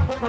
Good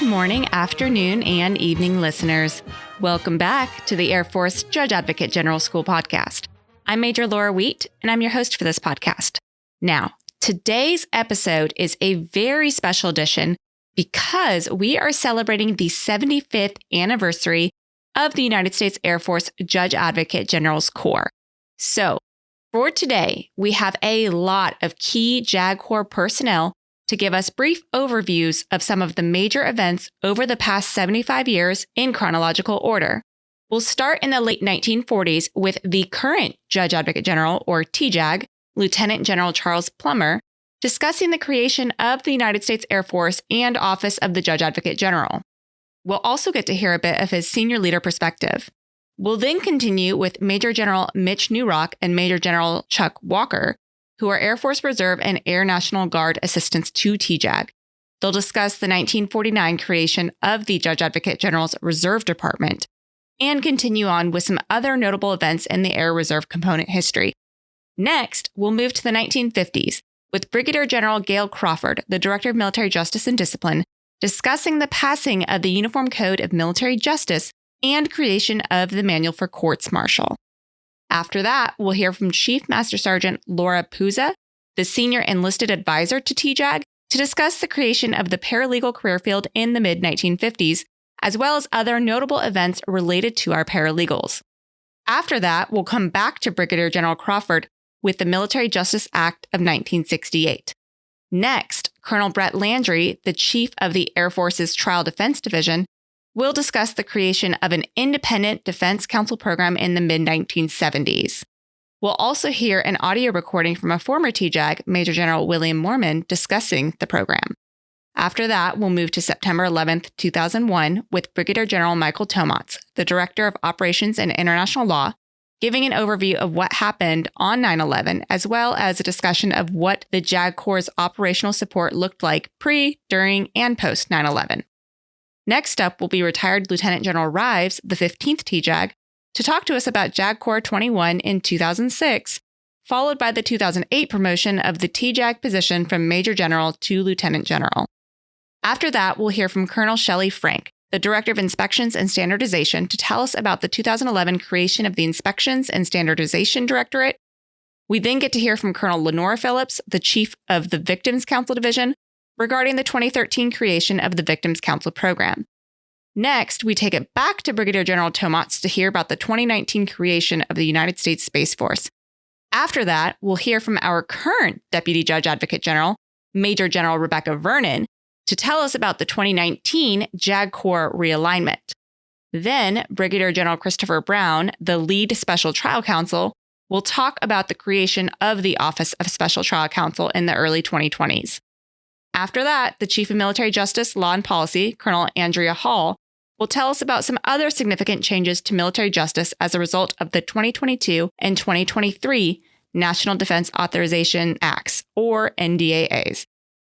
morning, afternoon, and evening, listeners. Welcome back to the Air Force Judge Advocate General School podcast. I'm Major Laura Wheat, and I'm your host for this podcast. Now, today's episode is a very special edition because we are celebrating the 75th anniversary of the United States Air Force Judge Advocate General's Corps. So, for today, we have a lot of key JAG Corps personnel to give us brief overviews of some of the major events over the past 75 years in chronological order. We'll start in the late 1940s with the current Judge Advocate General, or TJAG, Lieutenant General Charles Plummer, discussing the creation of the United States Air Force and Office of the Judge Advocate General. We'll also get to hear a bit of his senior leader perspective. We'll then continue with Major General Mitch Neurock and Major General Chuck Walker, who are Air Force Reserve and Air National Guard assistants to TJAG. They'll discuss the 1949 creation of the Judge Advocate General's Reserve Department and continue on with some other notable events in the Air Reserve component history. Next, we'll move to the 1950s with Brigadier General Gail Crawford, the Director of Military Justice and Discipline, discussing the passing of the Uniform Code of Military Justice and creation of the Manual for Courts Martial. After that, we'll hear from Chief Master Sergeant Laura Puza, the Senior Enlisted Advisor to TJAG, to discuss the creation of the paralegal career field in the mid-1950s, as well as other notable events related to our paralegals. After that, we'll come back to Brigadier General Crawford with the Military Justice Act of 1968. Next, Colonel Brett Landry, the Chief of the Air Force's Trial Defense Division, will discuss the creation of an independent defense counsel program in the mid-1970s. We'll also hear an audio recording from a former TJAG, Major General William Moorman, discussing the program. After that, we'll move to September 11th, 2001, with Brigadier General Michael Tomatz, the Director of Operations and International Law, giving an overview of what happened on 9/11, as well as a discussion of what the JAG Corps' operational support looked like pre, during, and post 9/11. Next up will be retired Lieutenant General Rives, the 15th TJAG, to talk to us about JAG Corps 21 in 2006, followed by the 2008 promotion of the TJAG position from Major General to Lieutenant General. After that, we'll hear from Colonel Shelley Frank, the Director of Inspections and Standardization, to tell us about the 2011 creation of the Inspections and Standardization Directorate. We then get to hear from Colonel Lenora Phillips, the Chief of the Victims Counsel Division, regarding the 2013 creation of the Victims Counsel Program. Next, we take it back to Brigadier General Tomatz to hear about the 2019 creation of the United States Space Force. After that, we'll hear from our current Deputy Judge Advocate General, Major General Rebecca Vernon, to tell us about the 2019 JAG Corps realignment. Then, Brigadier General Christopher Brown, the lead Special Trial Counsel, will talk about the creation of the Office of Special Trial Counsel in the early 2020s. After that, the Chief of Military Justice, Law and Policy, Colonel Andrea Hall, will tell us about some other significant changes to military justice as a result of the 2022 and 2023 National Defense Authorization Acts, or NDAAs.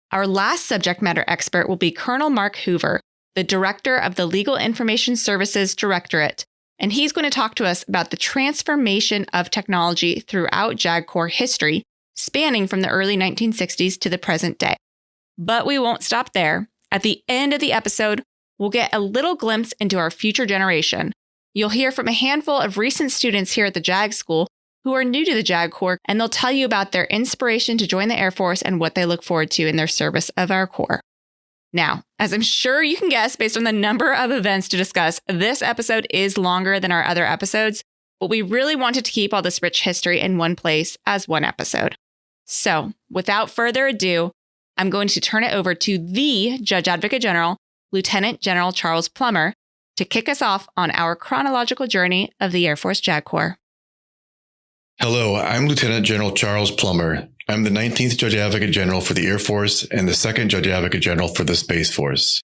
Our last subject matter expert will be Colonel Mark Hoover, the Director of the Legal Information Services Directorate, and he's going to talk to us about the transformation of technology throughout JAG Corps history, spanning from the early 1960s to the present day. But we won't stop there. At the end of the episode, we'll get a little glimpse into our future generation. You'll hear from a handful of recent students here at the JAG School who are new to the JAG Corps, and they'll tell you about their inspiration to join the Air Force and what they look forward to in their service of our Corps. Now, as I'm sure you can guess based on the number of events to discuss, this episode is longer than our other episodes, but we really wanted to keep all this rich history in one place as one episode. So, without further ado, I'm going to turn it over to the Judge Advocate General, Lieutenant General Charles Plummer, to kick us off on our chronological journey of the Air Force JAG Corps. Hello, I'm Lieutenant General Charles Plummer. I'm the 19th Judge Advocate General for the Air Force and the 2nd Judge Advocate General for the Space Force.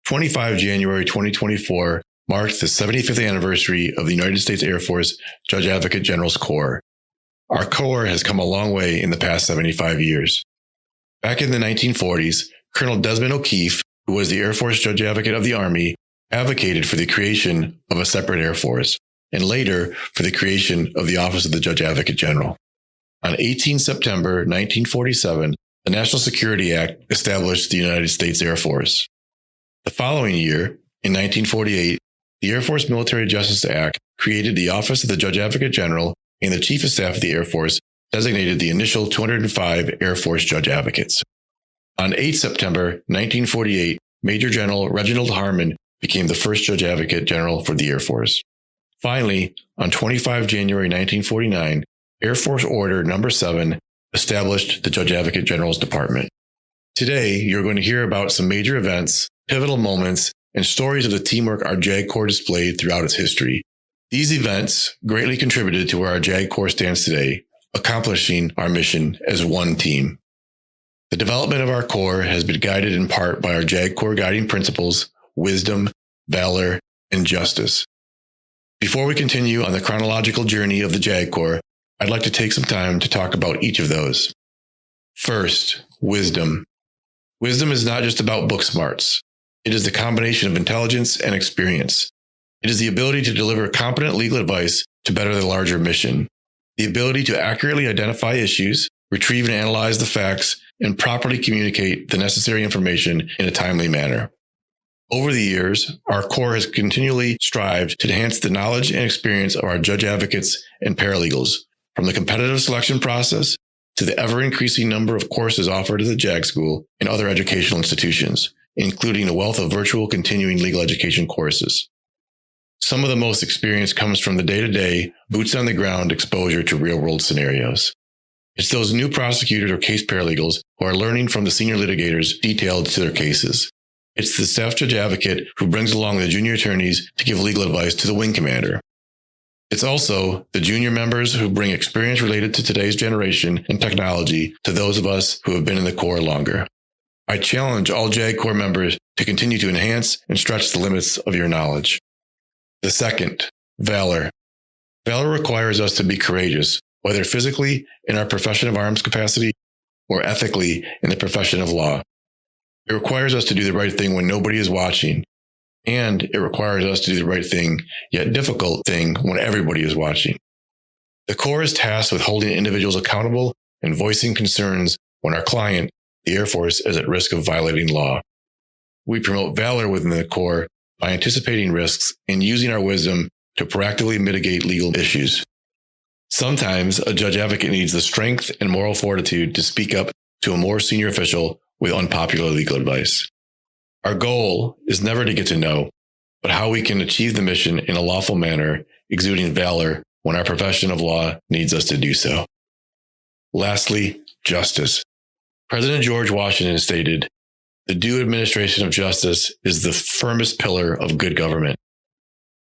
25 January 2024 marked the 75th anniversary of the United States Air Force Judge Advocate General's Corps. Our Corps has come a long way in the past 75 years. Back in the 1940s, Colonel Desmond O'Keefe, who was the Air Force Judge Advocate of the Army, advocated for the creation of a separate Air Force. and later for the creation of the Office of the Judge Advocate General. On 18 September 1947, the National Security Act established the United States Air Force. The following year, in 1948, the Air Force Military Justice Act created the Office of the Judge Advocate General, and the Chief of Staff of the Air Force designated the initial 205 Air Force Judge Advocates. On 8 September 1948, Major General Reginald Harmon became the first Judge Advocate General for the Air Force. Finally, on 25 January 1949, Air Force Order No. 7 established the Judge Advocate General's Department. Today, you're going to hear about some major events, pivotal moments, and stories of the teamwork our JAG Corps displayed throughout its history. These events greatly contributed to where our JAG Corps stands today, accomplishing our mission as one team. The development of our Corps has been guided in part by our JAG Corps guiding principles, wisdom, valor, and justice. Before we continue on the chronological journey of the JAG Corps, I'd like to take some time to talk about each of those. First, wisdom. Wisdom is not just about book smarts. It is the combination of intelligence and experience. It is the ability to deliver competent legal advice to better the larger mission. The ability to accurately identify issues, retrieve and analyze the facts, and properly communicate the necessary information in a timely manner. Over the years, our Corps has continually strived to enhance the knowledge and experience of our judge advocates and paralegals, from the competitive selection process to the ever-increasing number of courses offered at the JAG School and other educational institutions, including a wealth of virtual continuing legal education courses. Some of the most experience comes from the day-to-day, boots-on-the-ground exposure to real-world scenarios. It's those new prosecutors or case paralegals who are learning from the senior litigators detailed to their cases. It's the staff judge advocate who brings along the junior attorneys to give legal advice to the wing commander. It's also the junior members who bring experience related to today's generation and technology to those of us who have been in the Corps longer. I challenge all JAG Corps members to continue to enhance and stretch the limits of your knowledge. The second, valor. Valor requires us to be courageous, whether physically in our profession of arms capacity or ethically in the profession of law. It requires us to do the right thing when nobody is watching, and it requires us to do the right thing, yet difficult thing, when everybody is watching. The Corps is tasked with holding individuals accountable and voicing concerns when our client, the Air Force, is at risk of violating law. We promote valor within the Corps by anticipating risks and using our wisdom to proactively mitigate legal issues. Sometimes a judge advocate needs the strength and moral fortitude to speak up to a more senior official with unpopular legal advice. Our goal is never to get to know, but how we can achieve the mission in a lawful manner, exuding valor when our profession of law needs us to do so. Lastly, justice. President George Washington stated, "The due administration of justice is the firmest pillar of good government."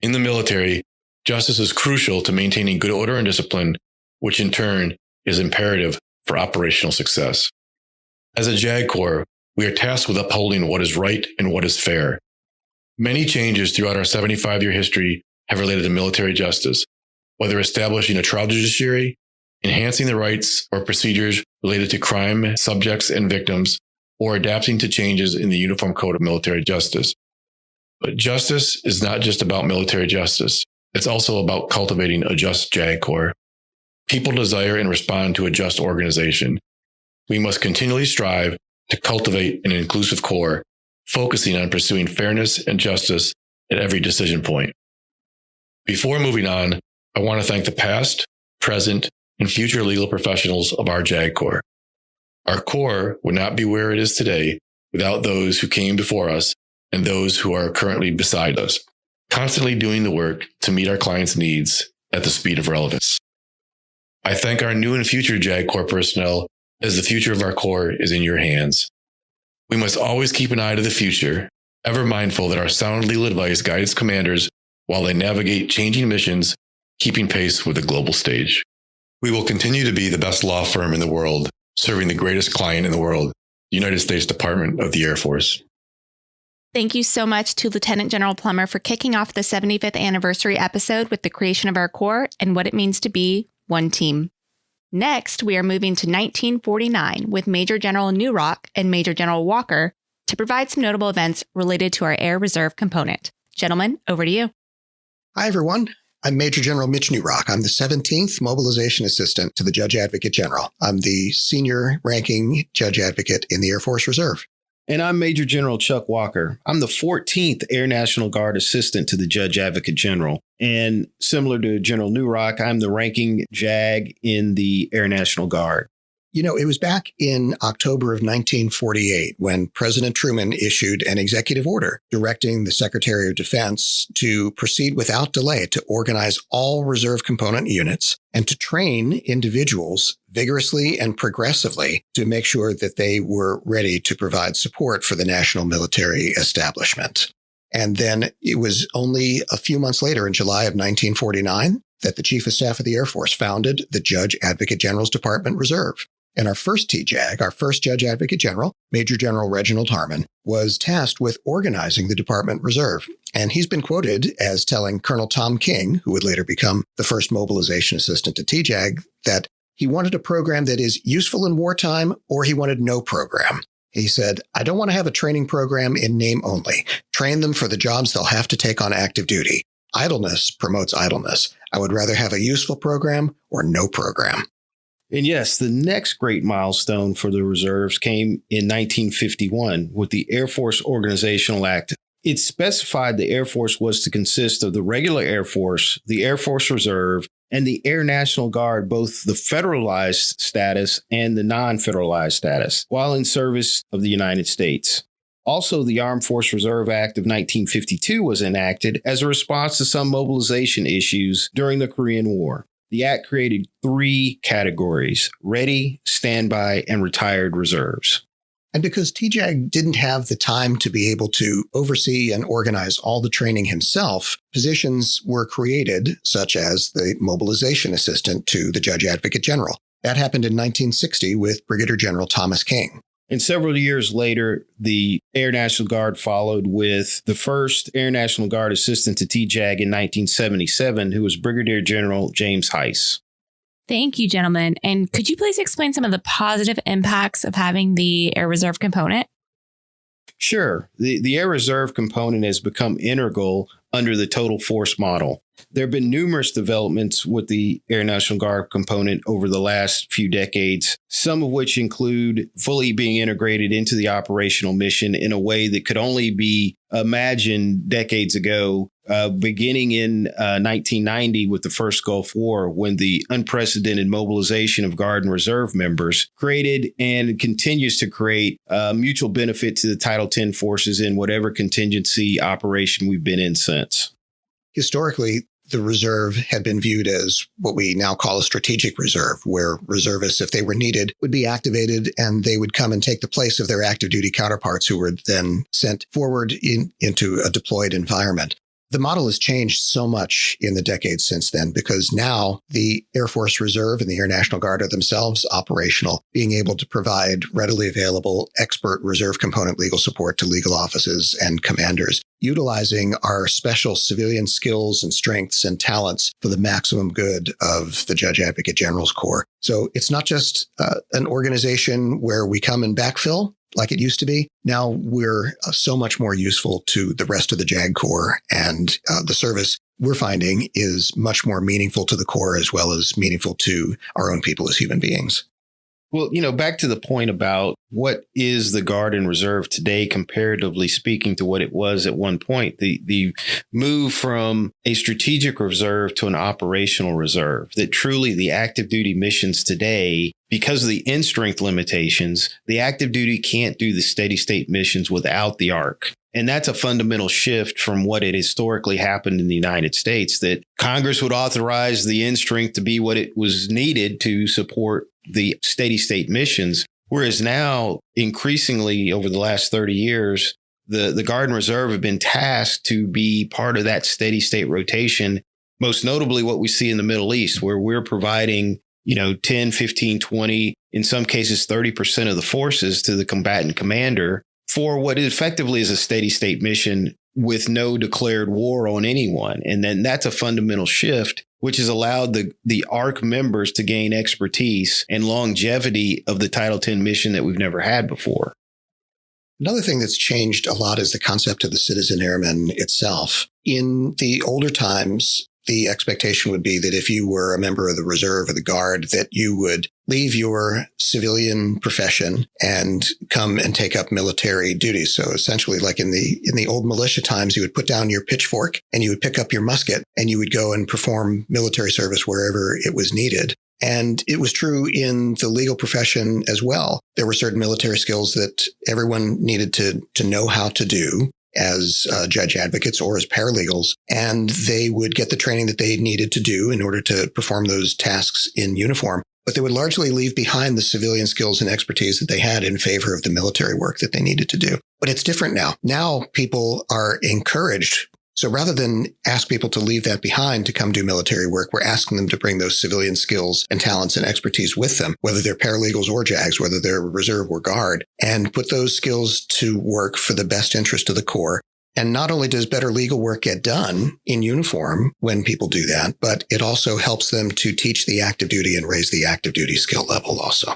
In the military, justice is crucial to maintaining good order and discipline, which in turn is imperative for operational success. As a JAG Corps, we are tasked with upholding what is right and what is fair. Many changes throughout our 75-year history have related to military justice, whether establishing a trial judiciary, enhancing the rights or procedures related to crime subjects and victims, or adapting to changes in the Uniform Code of Military Justice. But justice is not just about military justice. It's also about cultivating a just JAG Corps. People desire and respond to a just organization. We must continually strive to cultivate an inclusive Corps, focusing on pursuing fairness and justice at every decision point. Before moving on, I want to thank the past, present, and future legal professionals of our JAG Corps. Our Corps would not be where it is today without those who came before us and those who are currently beside us, constantly doing the work to meet our clients' needs at the speed of relevance. I thank our new and future JAG Corps personnel, as the future of our Corps is in your hands. We must always keep an eye to the future, ever mindful that our sound legal advice guides commanders while they navigate changing missions, keeping pace with the global stage. We will continue to be the best law firm in the world, serving the greatest client in the world, the United States Department of the Air Force. Thank you so much to Lieutenant General Plummer for kicking off the 75th anniversary episode with the creation of our Corps and what it means to be one team. Next, we are moving to 1949 with Major General Neurock and Major General Walker to provide some notable events related to our Air Reserve component. Gentlemen, over to you. Hi, everyone. I'm Major General Mitch Neurock. I'm the 17th Mobilization Assistant to the Judge Advocate General. I'm the senior ranking Judge Advocate in the Air Force Reserve. And I'm Major General Chuck Walker. I'm the 14th Air National Guard Assistant to the Judge Advocate General. And similar to General Neurock, I'm the ranking JAG in the Air National Guard. You know, it was back in October of 1948 when President Truman issued an executive order directing the Secretary of Defense to proceed without delay to organize all reserve component units and to train individuals vigorously and progressively to make sure that they were ready to provide support for the national military establishment. And then it was only a few months later, in July of 1949, that the Chief of Staff of the Air Force founded the Judge Advocate General's Department Reserve. And our first TJAG, our first Judge Advocate General, Major General Reginald Harmon, was tasked with organizing the Department Reserve. And he's been quoted as telling Colonel Tom King, who would later become the first mobilization assistant to TJAG, that he wanted a program that is useful in wartime, or he wanted no program. He said, I don't want to have a training program in name only. Train them for the jobs they'll have to take on active duty. Idleness promotes idleness. I would rather have a useful program or no program. And yes, the next great milestone for the reserves came in 1951 with the Air Force Organizational Act. It specified the Air Force was to consist of the regular Air Force, the Air Force Reserve, and the Air National Guard, both the federalized status and the non-federalized status, while in service of the United States. Also, the Armed Force Reserve Act of 1952 was enacted as a response to some mobilization issues during the Korean War. The act created 3 categories: ready, standby, and retired reserves. And because TJAG didn't have the time to be able to oversee and organize all the training himself, positions were created, such as the mobilization assistant to the Judge Advocate General. That happened in 1960 with Brigadier General Thomas King. And several years later, the Air National Guard followed with the first Air National Guard assistant to TJAG in 1977, who was Brigadier General James Heiss. Thank you, gentlemen. And could you please explain some of the positive impacts of having the Air Reserve component? Sure. The Air Reserve component has become integral under the total force model. There have been numerous developments with the Air National Guard component over the last few decades, some of which include fully being integrated into the operational mission in a way that could only be imagined decades ago, beginning in 1990 with the first Gulf War, when the unprecedented mobilization of Guard and Reserve members created and continues to create mutual benefit to the Title X forces in whatever contingency operation we've been in since. Historically, the reserve had been viewed as what we now call a strategic reserve, where reservists, if they were needed, would be activated and they would come and take the place of their active duty counterparts who were then sent forward into a deployed environment. The model has changed so much in the decades since then, because now the Air Force Reserve and the Air National Guard are themselves operational, being able to provide readily available expert reserve component legal support to legal offices and commanders, utilizing our special civilian skills and strengths and talents for the maximum good of the Judge Advocate General's Corps. So it's not just an organization where we come and backfill like it used to be. Now we're so much more useful to the rest of the JAG Corps, and the service we're finding is much more meaningful to the Corps as well as meaningful to our own people as human beings. Well, back to the point about what is the Guard and Reserve today, comparatively speaking to what it was at one point, the move from a strategic reserve to an operational reserve, that truly the active duty missions today, because of the end strength limitations, the active duty can't do the steady state missions without the ARC. And that's a fundamental shift from what had historically happened in the United States, that Congress would authorize the end strength to be what it was needed to support the steady state missions. Whereas now, increasingly over the last 30 years, the Guard and Reserve have been tasked to be part of that steady state rotation, most notably what we see in the Middle East, where we're providing 10, 15, 20, in some cases 30% of the forces to the combatant commander for what effectively is a steady state mission with no declared war on anyone. And then that's a fundamental shift, which has allowed the ARC members to gain expertise and longevity of the Title X mission that we've never had before. Another thing that's changed a lot is the concept of the citizen airman itself. In the older times, the expectation would be that if you were a member of the reserve or the guard, that you would leave your civilian profession and come and take up military duties. So essentially, like in the old militia times, you would put down your pitchfork and you would pick up your musket and you would go and perform military service wherever it was needed. And it was true in the legal profession as well. There were certain military skills that everyone needed to know how to do as judge advocates or as paralegals, and they would get the training that they needed to do in order to perform those tasks in uniform. But they would largely leave behind the civilian skills and expertise that they had in favor of the military work that they needed to do. But it's different now. Now people are encouraged. So rather than ask people to leave that behind to come do military work, we're asking them to bring those civilian skills and talents and expertise with them, whether they're paralegals or JAGs, whether they're reserve or guard, and put those skills to work for the best interest of the Corps. And not only does better legal work get done in uniform when people do that, but it also helps them to teach the active duty and raise the active duty skill level also.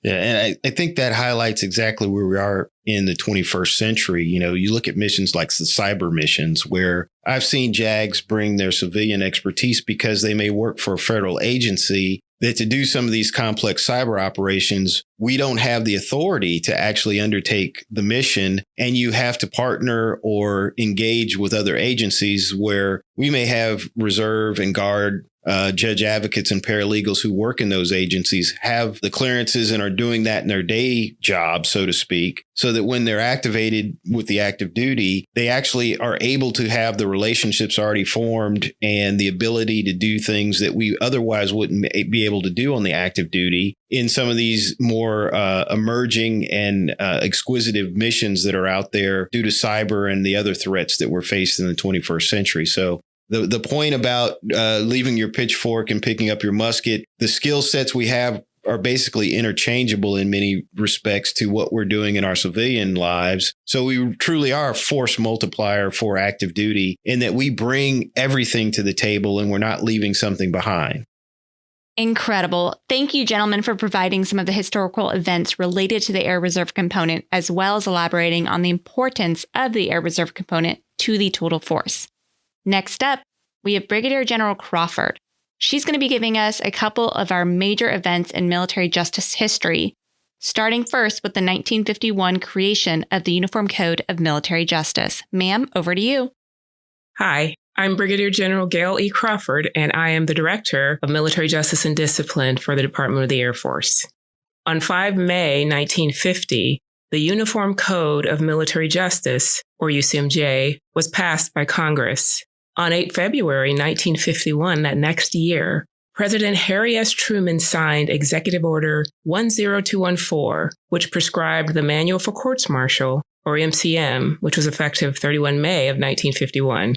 Yeah, and I think that highlights exactly where we are in the 21st century. You know, you look at missions like the cyber missions, where I've seen JAGs bring their civilian expertise because they may work for a federal agency, that to do some of these complex cyber operations, we don't have the authority to actually undertake the mission. And you have to partner or engage with other agencies where we may have reserve and guard judge advocates and paralegals who work in those agencies, have the clearances and are doing that in their day job, so to speak, so that when they're activated with the active duty, they actually are able to have the relationships already formed and the ability to do things that we otherwise wouldn't be able to do on the active duty in some of these more emerging and exquisitive missions that are out there due to cyber and the other threats that we're faced in the 21st century. So the point about leaving your pitchfork and picking up your musket, the skill sets we have are basically interchangeable in many respects to what we're doing in our civilian lives. So we truly are a force multiplier for active duty in that we bring everything to the table and we're not leaving something behind. Incredible. Thank you, gentlemen, for providing some of the historical events related to the Air Reserve component, as well as elaborating on the importance of the Air Reserve component to the total force. Next up, we have Brigadier General Crawford. She's going to be giving us a couple of our major events in military justice history, starting first with the 1951 creation of the Uniform Code of Military Justice. Ma'am, over to you. Hi, I'm Brigadier General Gail E. Crawford, and I am the Director of Military Justice and Discipline for the Department of the Air Force. On 5 May 1950, the Uniform Code of Military Justice, or UCMJ, was passed by Congress. On 8 February 1951, that next year, President Harry S. Truman signed Executive Order 10214, which prescribed the Manual for Courts-Martial, or MCM, which was effective 31 May of 1951.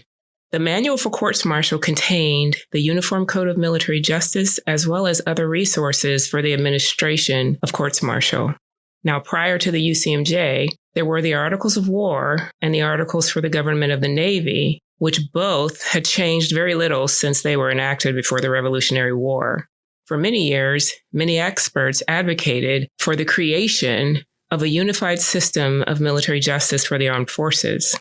The Manual for Courts-Martial contained the Uniform Code of Military Justice, as well as other resources for the administration of courts-martial. Now, prior to the UCMJ, there were the Articles of War and the Articles for the Government of the Navy, which both had changed very little since they were enacted before the Revolutionary War. For many years, many experts advocated for the creation of a unified system of military justice for the armed forces.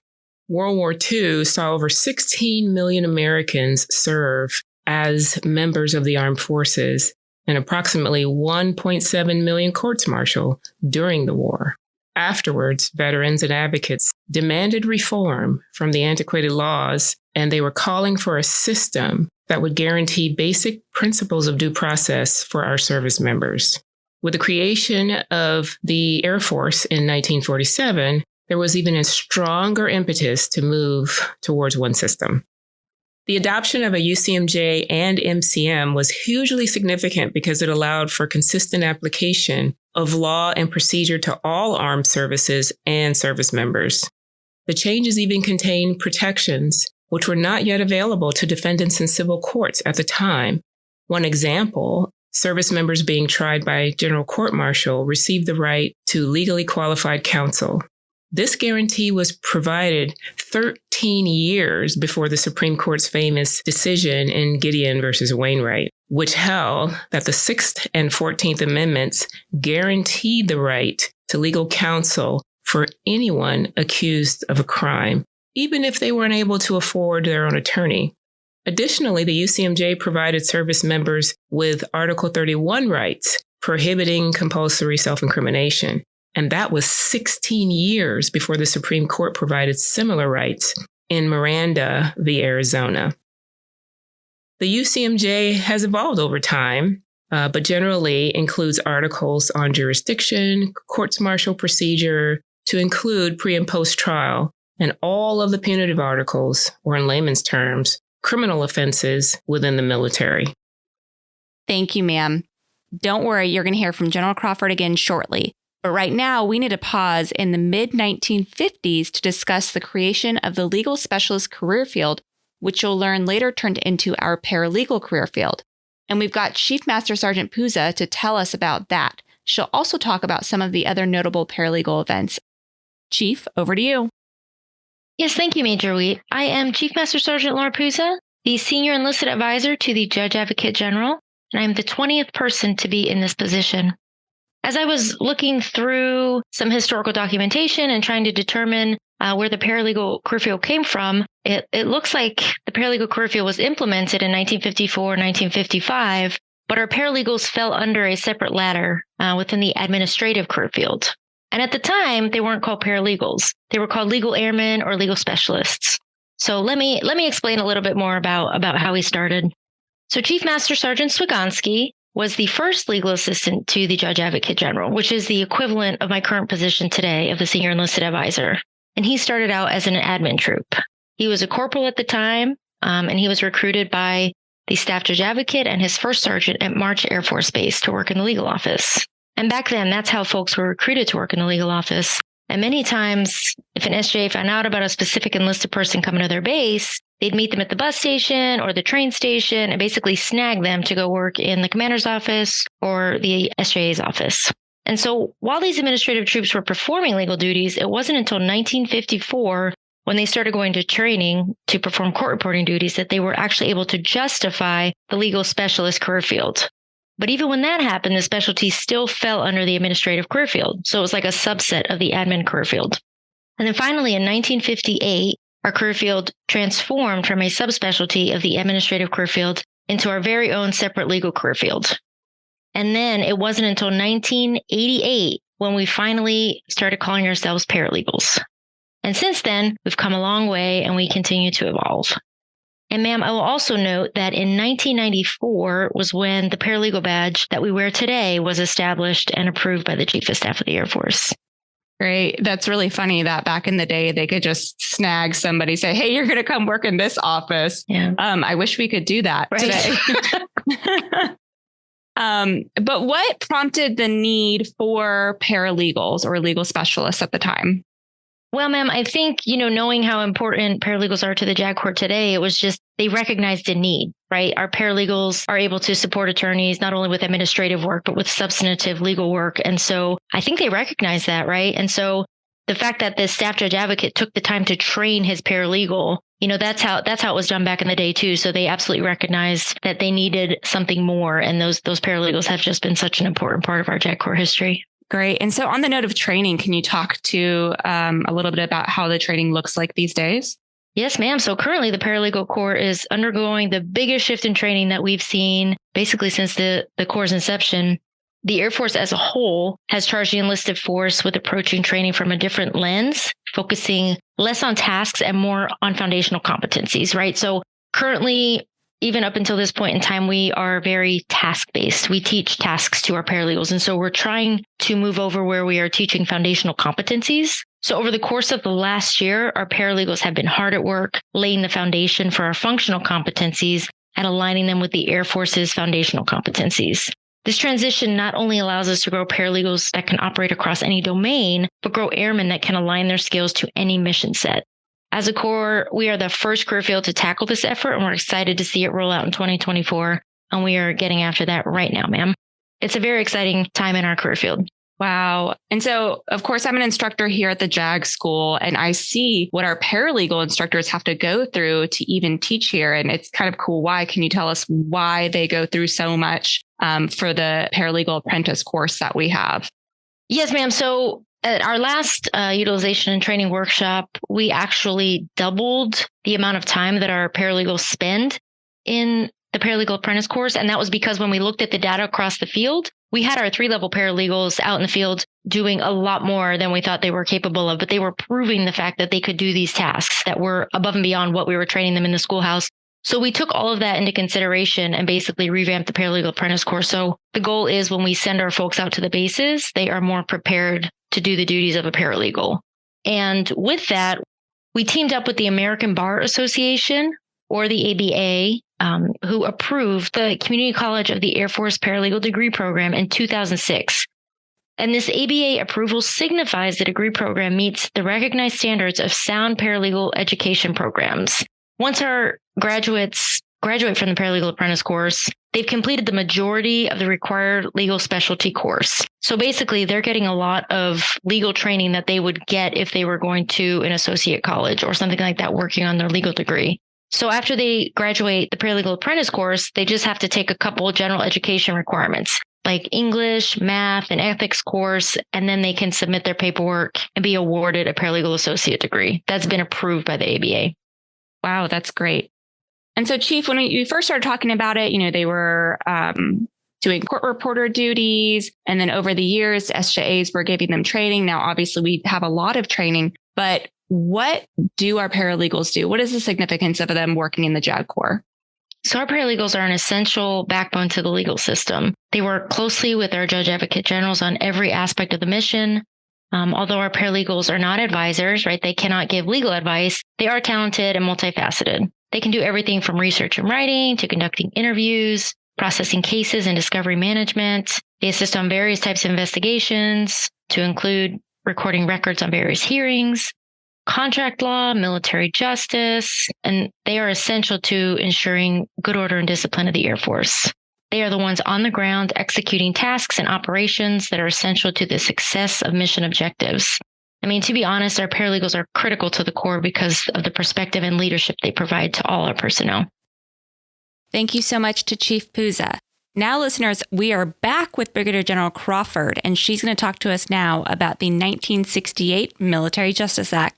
World War II saw over 16 million Americans serve as members of the armed forces and approximately 1.7 million courts-martial during the war. Afterwards, veterans and advocates demanded reform from the antiquated laws, and they were calling for a system that would guarantee basic principles of due process for our service members. With the creation of the Air Force in 1947, there was even a stronger impetus to move towards one system. The adoption of a UCMJ and MCM was hugely significant because it allowed for consistent application of law and procedure to all armed services and service members. The changes even contained protections which were not yet available to defendants in civil courts at the time. One example, service members being tried by general court-martial received the right to legally qualified counsel. This guarantee was provided 13 years before the Supreme Court's famous decision in Gideon versus Wainwright, which held that the 6th and 14th Amendments guaranteed the right to legal counsel for anyone accused of a crime, even if they were unable to afford their own attorney. Additionally, the UCMJ provided service members with Article 31 rights, prohibiting compulsory self-incrimination. And that was 16 years before the Supreme Court provided similar rights in Miranda v. Arizona. The UCMJ has evolved over time, but generally includes articles on jurisdiction, courts-martial procedure, to include pre- and post-trial, and all of the punitive articles, or in layman's terms, criminal offenses within the military. Thank you, ma'am. Don't worry, you're going to hear from General Crawford again shortly. But right now, we need to pause in the mid-1950s to discuss the creation of the legal specialist career field, which you'll learn later turned into our paralegal career field. And we've got Chief Master Sergeant Puza to tell us about that. She'll also talk about some of the other notable paralegal events. Chief, over to you. Yes, thank you, Major Wheat. I am Chief Master Sergeant Laura Puza, the Senior Enlisted Advisor to the Judge Advocate General, and I'm the 20th person to be in this position. As I was looking through some historical documentation and trying to determine where the paralegal career field came from, it looks like the paralegal career field was implemented in 1954, 1955, but our paralegals fell under a separate ladder within the administrative career field. And at the time, they weren't called paralegals. They were called legal airmen or legal specialists. So let me explain a little bit more about how we started. So Chief Master Sergeant Swigonski was the first legal assistant to the Judge Advocate General, which is the equivalent of my current position today of the Senior Enlisted Advisor. And he started out as an admin troop. He was a corporal at the time, and he was recruited by the Staff Judge Advocate and his first sergeant at March Air Force Base to work in the legal office. And back then, that's how folks were recruited to work in the legal office. And many times, if an SJA found out about a specific enlisted person coming to their base, they'd meet them at the bus station or the train station and basically snag them to go work in the commander's office or the SJA's office. And so while these administrative troops were performing legal duties, it wasn't until 1954 when they started going to training to perform court reporting duties that they were actually able to justify the legal specialist career field. But even when that happened, the specialty still fell under the administrative career field. So it was like a subset of the admin career field. And then finally, in 1958, our career field transformed from a subspecialty of the administrative career field into our very own separate legal career field. And then it wasn't until 1988 when we finally started calling ourselves paralegals. And since then, we've come a long way and we continue to evolve. And ma'am, I will also note that in 1994 was when the paralegal badge that we wear today was established and approved by the Chief of Staff of the Air Force. Great. That's really funny that back in the day, they could just snag somebody, say, hey, you're going to come work in this office. Yeah. I wish we could do that today. But what prompted the need for paralegals or legal specialists at the time? Well, ma'am, I think, knowing how important paralegals are to the JAG Corps today, it was just they recognized a need, right? Our paralegals are able to support attorneys not only with administrative work, but with substantive legal work. And so I think they recognize that, right? And so the fact that the Staff Judge Advocate took the time to train his paralegal, that's how it was done back in the day, too. So they absolutely recognized that they needed something more. And those paralegals have just been such an important part of our JAG Corps history. Great. And so on the note of training, can you talk to a little bit about how the training looks like these days? Yes, ma'am. So currently the Paralegal Corps is undergoing the biggest shift in training that we've seen basically since the Corps' inception. The Air Force as a whole has charged the enlisted force with approaching training from a different lens, focusing less on tasks and more on foundational competencies, right? So currently, even up until this point in time, we are very task-based. We teach tasks to our paralegals. And so we're trying to move over where we are teaching foundational competencies. So over the course of the last year, our paralegals have been hard at work, laying the foundation for our functional competencies and aligning them with the Air Force's foundational competencies. This transition not only allows us to grow paralegals that can operate across any domain, but grow airmen that can align their skills to any mission set. As a Corps, we are the first career field to tackle this effort, and we're excited to see it roll out in 2024. And we are getting after that right now, ma'am. It's a very exciting time in our career field. Wow. And so, of course, I'm an instructor here at the JAG school, and I see what our paralegal instructors have to go through to even teach here. And it's kind of cool. Why? Can you tell us why they go through so much for the paralegal apprentice course that we have? Yes, ma'am. So at our last utilization and training workshop, we actually doubled the amount of time that our paralegals spend in the paralegal apprentice course. And that was because when we looked at the data across the field, we had our 3-level paralegals out in the field doing a lot more than we thought they were capable of, but they were proving the fact that they could do these tasks that were above and beyond what we were training them in the schoolhouse. So we took all of that into consideration and basically revamped the paralegal apprentice course. So the goal is when we send our folks out to the bases, they are more prepared to do the duties of a paralegal. And with that, we teamed up with the American Bar Association, or the ABA, who approved the Community College of the Air Force Paralegal Degree Program in 2006. And this ABA approval signifies the degree program meets the recognized standards of sound paralegal education programs. Once our graduates graduate from the paralegal apprentice course, they've completed the majority of the required legal specialty course. So basically, they're getting a lot of legal training that they would get if they were going to an associate college or something like that, working on their legal degree. So after they graduate the paralegal apprentice course, they just have to take a couple of general education requirements like English, math, and ethics course, and then they can submit their paperwork and be awarded a paralegal associate degree. That's been approved by the ABA. Wow, that's great. And so, Chief, when you first started talking about it, they were doing court reporter duties. And then over the years, SJAs were giving them training. Now, obviously, we have a lot of training, but what do our paralegals do? What is the significance of them working in the JAG Corps? So our paralegals are an essential backbone to the legal system. They work closely with our judge advocate generals on every aspect of the mission. Although our paralegals are not advisors, right? They cannot give legal advice. They are talented and multifaceted. They can do everything from research and writing to conducting interviews, processing cases and discovery management. They assist on various types of investigations, to include recording records on various hearings, contract law, military justice, and they are essential to ensuring good order and discipline of the Air Force. They are the ones on the ground executing tasks and operations that are essential to the success of mission objectives. I mean, to be honest, our paralegals are critical to the Corps because of the perspective and leadership they provide to all our personnel. Thank you so much to Chief Puza. Now, listeners, we are back with Brigadier General Crawford, and she's going to talk to us now about the 1968 Military Justice Act.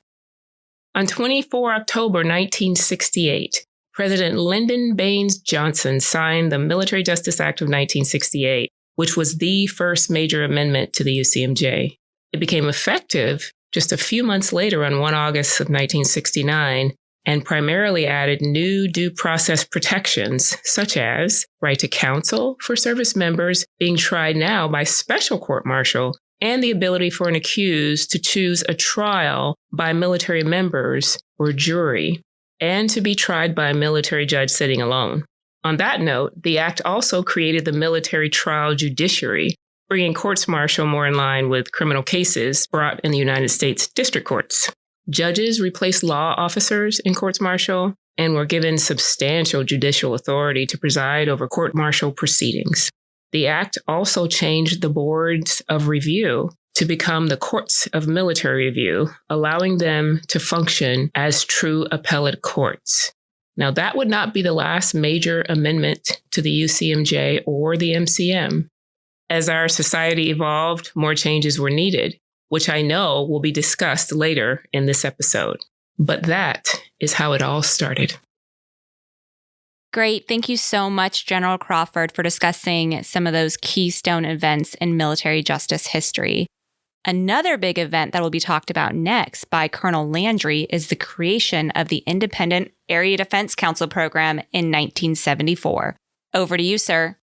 On 24 October 1968, President Lyndon Baines Johnson signed the Military Justice Act of 1968, which was the first major amendment to the UCMJ. It became effective just a few months later on 1 August of 1969 and primarily added new due process protections, such as right to counsel for service members being tried now by special court-martial and the ability for an accused to choose a trial by military members or jury, and to be tried by a military judge sitting alone. On that note, the act also created the military trial judiciary, bringing courts-martial more in line with criminal cases brought in the United States district courts. Judges replaced law officers in courts-martial and were given substantial judicial authority to preside over court-martial proceedings. The act also changed the boards of review to become the courts of military review, allowing them to function as true appellate courts. Now, that would not be the last major amendment to the UCMJ or the MCM. As our society evolved, more changes were needed, which I know will be discussed later in this episode. But that is how it all started. Great. Thank you so much, General Crawford, for discussing some of those keystone events in military justice history. Another big event that will be talked about next by Colonel Landry is the creation of the Independent Area Defense Council program in 1974. Over to you, sir.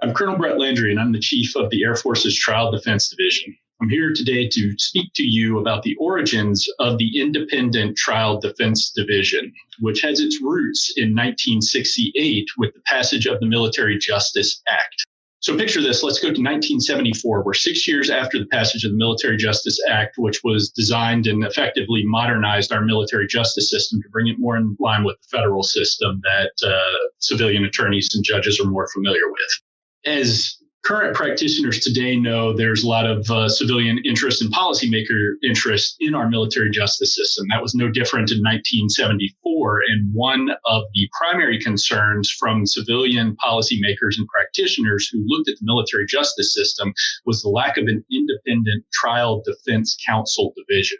I'm Colonel Brett Landry, and I'm the Chief of the Air Force's Trial Defense Division. I'm here today to speak to you about the origins of the Independent Trial Defense Division, which has its roots in 1968 with the passage of the Military Justice Act. So picture this, let's go to 1974. We're 6 years after the passage of the Military Justice Act, which was designed and effectively modernized our military justice system to bring it more in line with the federal system that civilian attorneys and judges are more familiar with. As current practitioners today know, there's a lot of civilian interest and policymaker interest in our military justice system. That was no different in 1974. And one of the primary concerns from civilian policymakers and practitioners who looked at the military justice system was the lack of an independent trial defense counsel division.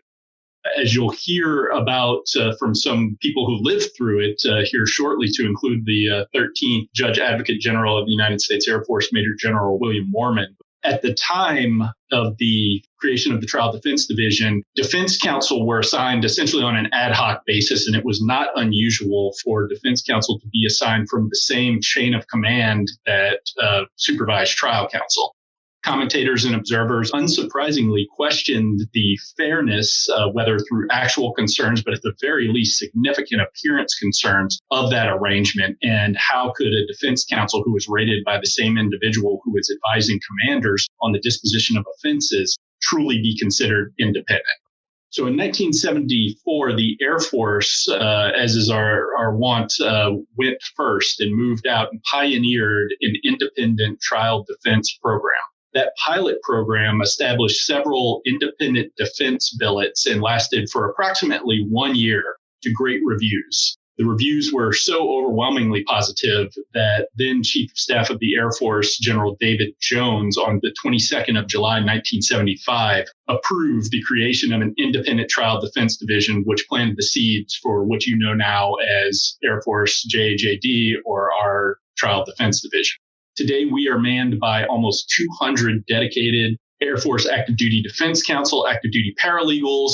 As you'll hear about from some people who lived through it here shortly, to include the 13th Judge Advocate General of the United States Air Force, Major General William Moorman. At the time of the creation of the Trial Defense Division, defense counsel were assigned essentially on an ad hoc basis, and it was not unusual for defense counsel to be assigned from the same chain of command that supervised trial counsel. Commentators and observers unsurprisingly questioned the fairness, whether through actual concerns, but at the very least significant appearance concerns of that arrangement. And how could a defense counsel who was rated by the same individual who was advising commanders on the disposition of offenses truly be considered independent? So in 1974, the Air Force, as is our wont, went first and moved out and pioneered an independent trial defense program. That pilot program established several independent defense billets and lasted for approximately 1 year to great reviews. The reviews were so overwhelmingly positive that then Chief of Staff of the Air Force, General David Jones, on the 22nd of July, 1975, approved the creation of an independent trial defense division, which planted the seeds for what you know now as Air Force JAJD, or our Trial Defense Division. Today, we are manned by almost 200 dedicated Air Force active duty defense counsel, active duty paralegals,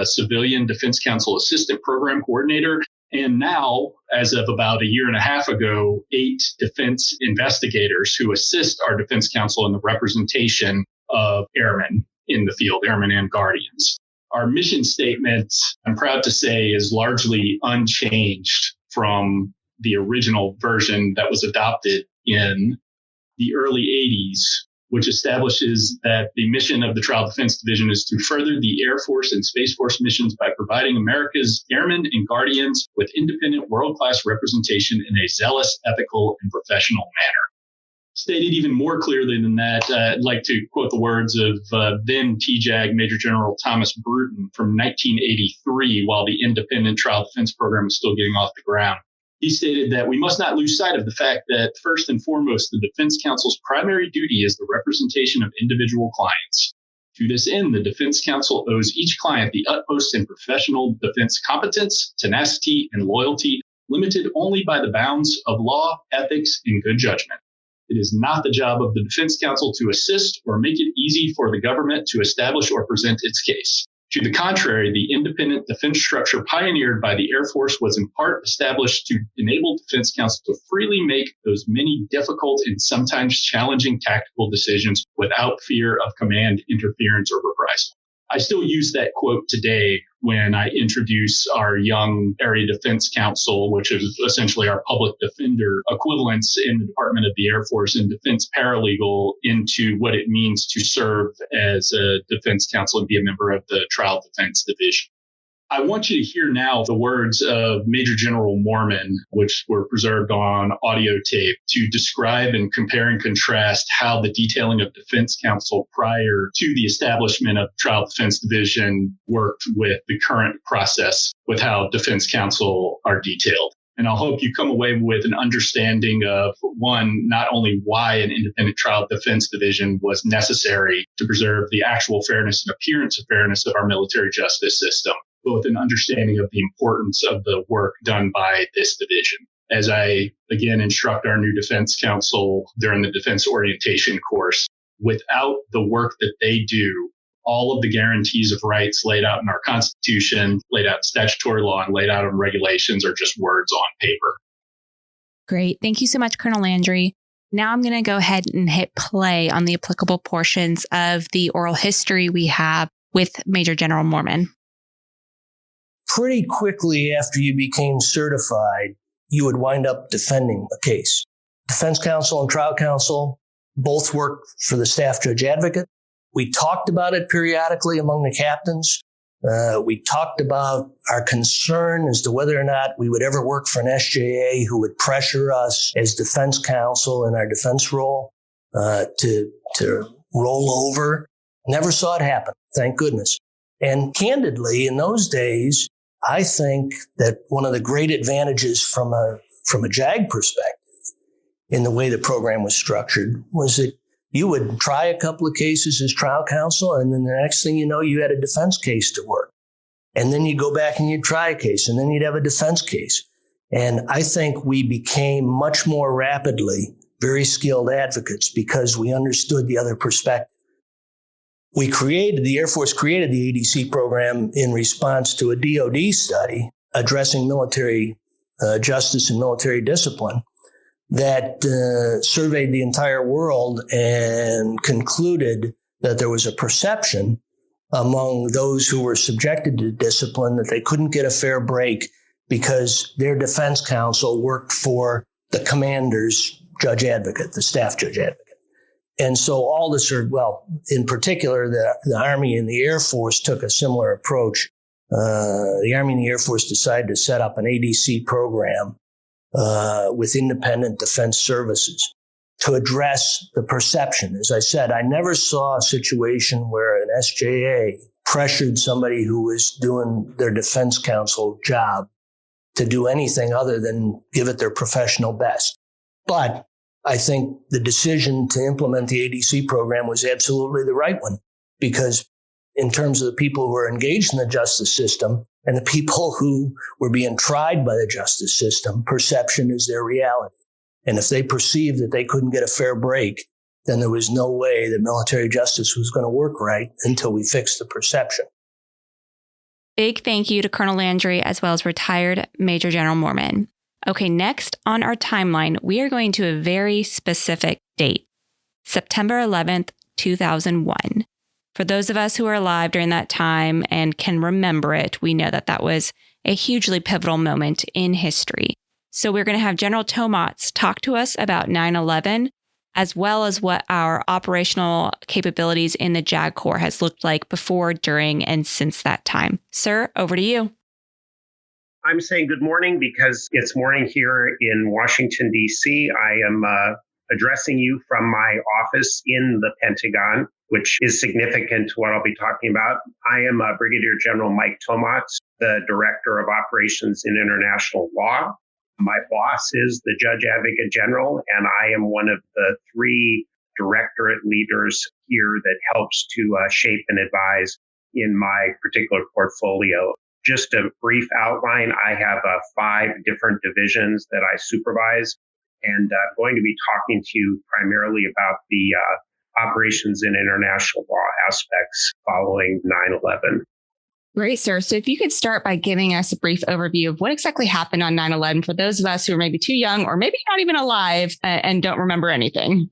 civilian defense counsel assistant program coordinator, and now, as of about a year and a half ago, 8 defense investigators who assist our defense counsel in the representation of airmen in the field, airmen and guardians. Our mission statement, I'm proud to say, is largely unchanged from the original version that was adopted in the early 80s, which establishes that the mission of the Trial Defense Division is to further the Air Force and Space Force missions by providing America's airmen and guardians with independent world-class representation in a zealous, ethical, and professional manner. Stated even more clearly than that, I'd like to quote the words of then TJAG Major General Thomas Bruton from 1983, while the independent trial defense program was still getting off the ground. He stated that we must not lose sight of the fact that, first and foremost, the defense counsel's primary duty is the representation of individual clients. To this end, the defense counsel owes each client the utmost in professional defense competence, tenacity, and loyalty, limited only by the bounds of law, ethics, and good judgment. It is not the job of the defense counsel to assist or make it easy for the government to establish or present its case. To the contrary, the independent defense structure pioneered by the Air Force was in part established to enable defense counsel to freely make those many difficult and sometimes challenging tactical decisions without fear of command interference or reprisal. I still use that quote today when I introduce our young area defense counsel, which is essentially our public defender equivalents in the Department of the Air Force, and defense paralegal into what it means to serve as a defense counsel and be a member of the Trial Defense Division. I want you to hear now the words of Major General Moorman, which were preserved on audio tape, to describe and compare and contrast how the detailing of defense counsel prior to the establishment of Trial Defense Division worked with the current process with how defense counsel are detailed. And I'll hope you come away with an understanding of, one, not only why an independent trial defense division was necessary to preserve the actual fairness and appearance of fairness of our military justice system, but with an understanding of the importance of the work done by this division. As I, again, instruct our new defense counsel during the defense orientation course, without the work that they do, all of the guarantees of rights laid out in our Constitution, laid out in statutory law, and laid out in regulations are just words on paper. Great. Thank you so much, Colonel Landry. Now I'm going to go ahead and hit play on the applicable portions of the oral history we have with Major General Moorman. Pretty quickly after you became certified, you would wind up defending a case. Defense counsel and trial counsel both worked for the staff judge advocate. We talked about it periodically among the captains. We talked about our concern as to whether or not we would ever work for an SJA who would pressure us as defense counsel in our defense role to roll over. Never saw it happen, thank goodness. And candidly, in those days, I think that one of the great advantages from a JAG perspective in the way the program was structured was that you would try a couple of cases as trial counsel, and then the next thing you know, you had a defense case to work. And then you go back and you'd try a case, and then you'd have a defense case. And I think we became much more rapidly very skilled advocates because we understood the other perspective. The Air Force created the ADC program in response to a DOD study addressing military justice and military discipline that surveyed the entire world and concluded that there was a perception among those who were subjected to discipline that they couldn't get a fair break because their defense counsel worked for the commander's judge advocate, the staff judge advocate. And so all this in particular, the Army and the Air Force took a similar approach. The Army and the Air Force decided to set up an ADC program with independent defense services to address the perception. As I said, I never saw a situation where an SJA pressured somebody who was doing their defense counsel job to do anything other than give it their professional best. But I think the decision to implement the ADC program was absolutely the right one, because in terms of the people who are engaged in the justice system and the people who were being tried by the justice system, perception is their reality. And if they perceived that they couldn't get a fair break, then there was no way that military justice was going to work right until we fixed the perception. Big thank you to Colonel Landry as well as retired Major General Moorman. Okay, next on our timeline, we are going to a very specific date, September 11th, 2001. For those of us who are alive during that time and can remember it, we know that that was a hugely pivotal moment in history. So we're going to have General Tomatz talk to us about 9/11, as well as what our operational capabilities in the JAG Corps has looked like before, during, and since that time. Sir, over to you. I'm saying good morning because it's morning here in Washington, D.C. I am addressing you from my office in the Pentagon, which is significant to what I'll be talking about. I am Brigadier General Mike Tomatz, the Director of Operations in International Law. My boss is the Judge Advocate General, and I am one of the 3 directorate leaders here that helps to shape and advise in my particular portfolio. Just a brief outline, I have 5 different divisions that I supervise, and I'm going to be talking to you primarily about the operations in international law aspects following 9/11. Great, sir. So if you could start by giving us a brief overview of what exactly happened on 9/11 for those of us who are maybe too young or maybe not even alive and don't remember anything.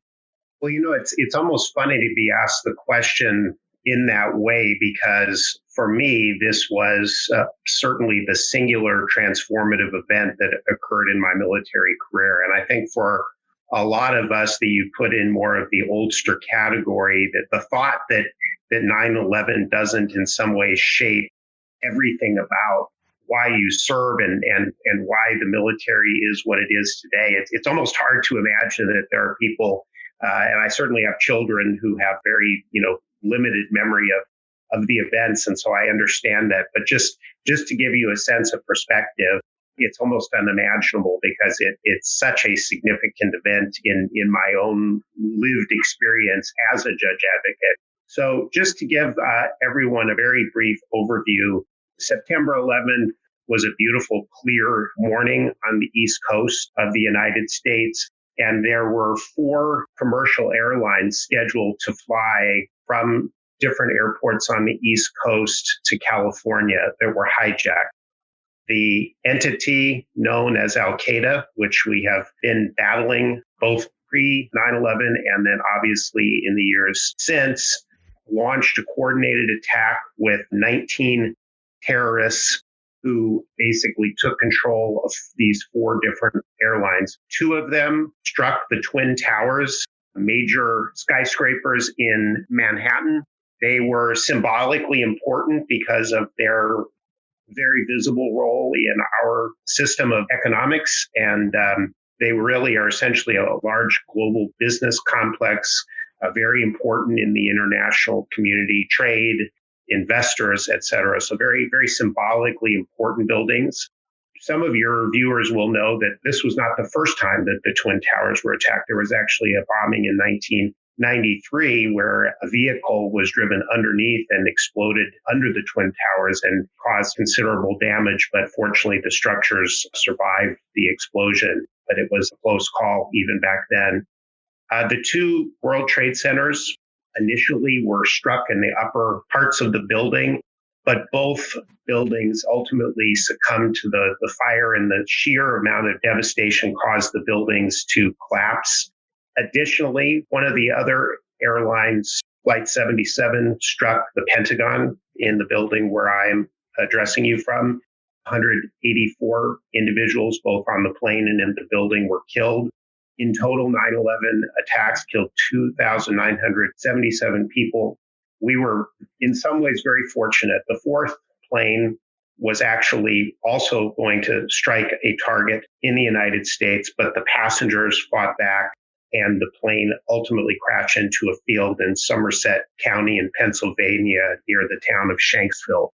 Well, it's almost funny to be asked the question in that way, because for me, this was certainly the singular transformative event that occurred in my military career. And I think for a lot of us that you put in more of the oldster category, that the thought that 9/11 doesn't in some way shape everything about why you serve and why the military is what it is today. It's almost hard to imagine that there are people, and I certainly have children who have very, limited memory of the events. And so I understand that. But just to give you a sense of perspective, it's almost unimaginable because it's such a significant event in my own lived experience as a judge advocate. So just to give everyone a very brief overview, September 11th was a beautiful, clear morning on the East Coast of the United States. And there were 4 commercial airlines scheduled to fly from different airports on the East Coast to California that were hijacked. The entity known as Al-Qaeda, which we have been battling both pre-9/11 and then obviously in the years since, launched a coordinated attack with 19 terrorists who basically took control of these 4 different airlines. 2 of them struck the Twin Towers, major skyscrapers in Manhattan. They were symbolically important because of their very visible role in our system of economics. And they really are essentially a large global business complex, very important in the international community, trade, investors, et cetera. So very, very symbolically important buildings. Some of your viewers will know that this was not the first time that the Twin Towers were attacked. There was actually a bombing in 93, where a vehicle was driven underneath and exploded under the Twin Towers and caused considerable damage. But fortunately, the structures survived the explosion. But it was a close call even back then. The two World Trade Centers initially were struck in the upper parts of the building, but both buildings ultimately succumbed to the fire, and the sheer amount of devastation caused the buildings to collapse. Additionally, one of the other airlines, Flight 77, struck the Pentagon in the building where I'm addressing you from. 184 individuals, both on the plane and in the building, were killed. In total, 9/11 attacks killed 2,977 people. We were in some ways very fortunate. The fourth plane was actually also going to strike a target in the United States, but the passengers fought back, and the plane ultimately crashed into a field in Somerset County in Pennsylvania near the town of Shanksville.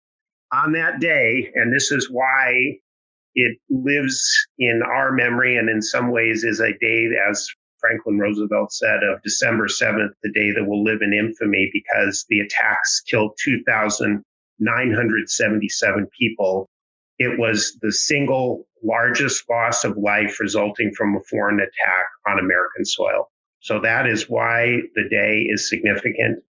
On that day, and this is why it lives in our memory and in some ways is a day, as Franklin Roosevelt said, of December 7th, the day that will live in infamy, because the attacks killed 2,977 people. It was the single largest loss of life resulting from a foreign attack on American soil. So that is why the day is significant.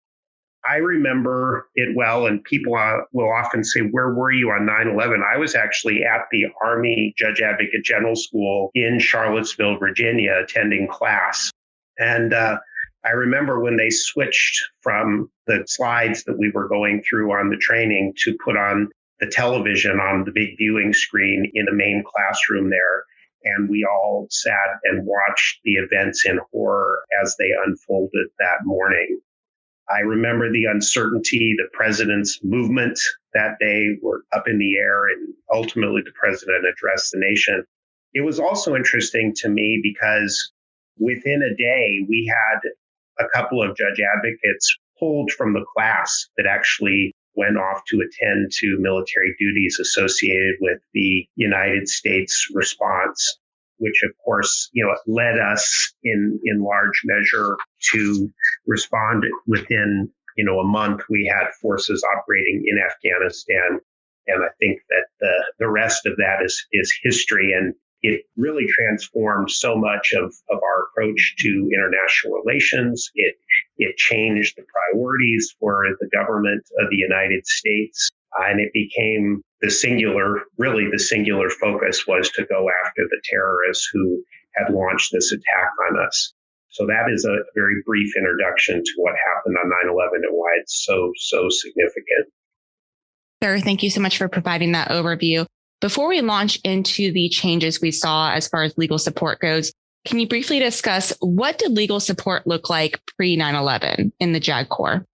I remember it well, and people will often say, where were you on 9/11? I was actually at the Army Judge Advocate General School in Charlottesville, Virginia, attending class. And I remember when they switched from the slides that we were going through on the training to put on the television on the big viewing screen in the main classroom there. And we all sat and watched the events in horror as they unfolded that morning. I remember the uncertainty, the president's movement that day were up in the air, and ultimately the president addressed the nation. It was also interesting to me because within a day, we had a couple of judge advocates pulled from the class that actually went off to attend to military duties associated with the United States response, which of course, led us in large measure to respond within, a month. We had forces operating in Afghanistan. And I think that the rest of that is history. And it really transformed so much of our approach to international relations. It changed the priorities for the government of the United States. And it became the singular focus was to go after the terrorists who had launched this attack on us. So that is a very brief introduction to what happened on 9/11 and why it's so significant. Sir, thank you so much for providing that overview. Before we launch into the changes we saw as far as legal support goes, can you briefly discuss what did legal support look like pre-9/11 in the JAG Corps?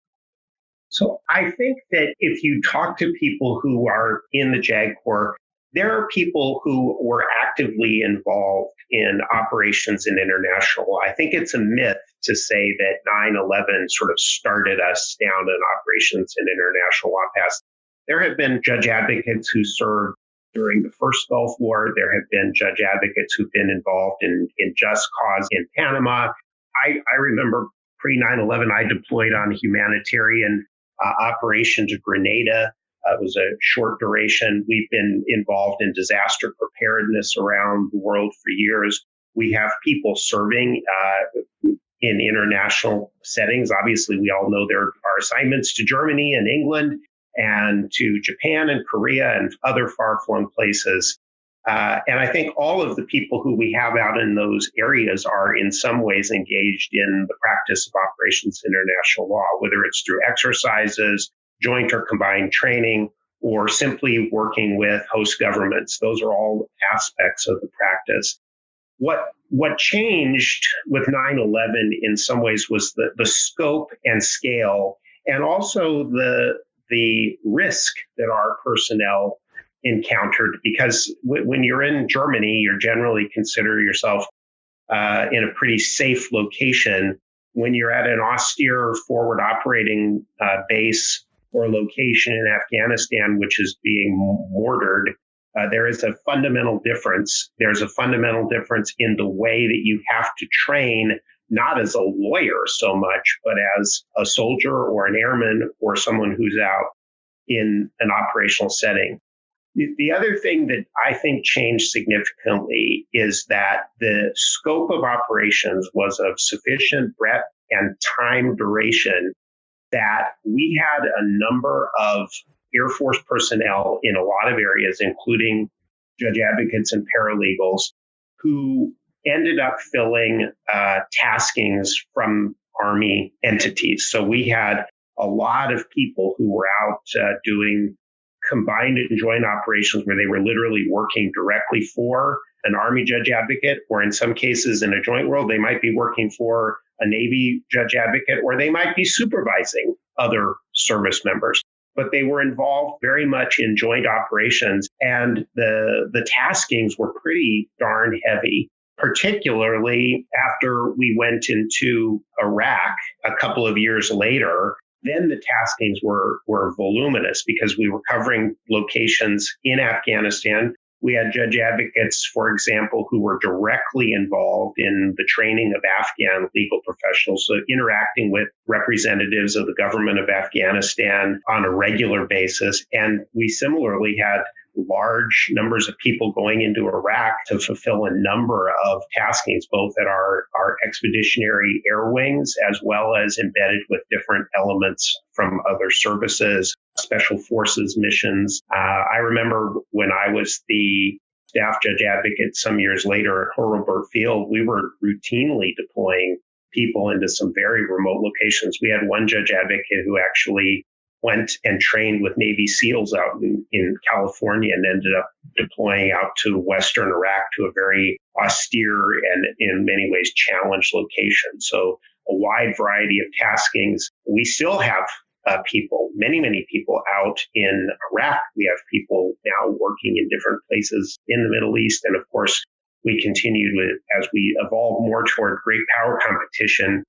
So I think that if you talk to people who are in the JAG Corps, there are people who were actively involved in operations in international law. I think it's a myth to say that 9/11 sort of started us down an operations in international law path. There have been judge advocates who served during the first Gulf War. There have been judge advocates who've been involved in just cause in Panama. I remember pre-9/11, I deployed on humanitarian operation to Grenada. It was a short duration. We've been involved in disaster preparedness around the world for years. We have people serving in international settings. Obviously, we all know there are assignments to Germany and England and to Japan and Korea and other far-flung places. And I think all of the people who we have out in those areas are in some ways engaged in the practice of operations in international law, whether it's through exercises, joint or combined training, or simply working with host governments. Those are all aspects of the practice. What changed with 9/11 in some ways was the scope and scale, and also the risk that our personnel encountered, because when you're in Germany, you generally consider yourself in a pretty safe location. When you're at an austere forward operating base or location in Afghanistan, which is being mortared, there is a fundamental difference. There's a fundamental difference in the way that you have to train not as a lawyer so much, but as a soldier or an airman or someone who's out in an operational setting. The other thing that I think changed significantly is that the scope of operations was of sufficient breadth and time duration that we had a number of Air Force personnel in a lot of areas, including judge advocates and paralegals, who ended up filling taskings from Army entities. So we had a lot of people who were out doing combined and joint operations where they were literally working directly for an Army judge advocate, or in some cases in a joint world, they might be working for a Navy judge advocate, or they might be supervising other service members. But they were involved very much in joint operations, and the taskings were pretty darn heavy, particularly after we went into Iraq a couple of years later. Then the taskings were voluminous because we were covering locations in Afghanistan. We had judge advocates, for example, who were directly involved in the training of Afghan legal professionals, so interacting with representatives of the government of Afghanistan on a regular basis. And we similarly had large numbers of people going into Iraq to fulfill a number of taskings, both at our expeditionary air wings, as well as embedded with different elements from other services, special forces missions. I remember when I was the staff judge advocate some years later at Horobert Field, we were routinely deploying people into some very remote locations. We had one judge advocate who actually went and trained with Navy SEALs out in California and ended up deploying out to Western Iraq to a very austere and in many ways challenged location. So a wide variety of taskings. We still have people, many people out in Iraq. We have people now working in different places in the Middle East. And of course, we continue to, as we evolve more toward great power competition,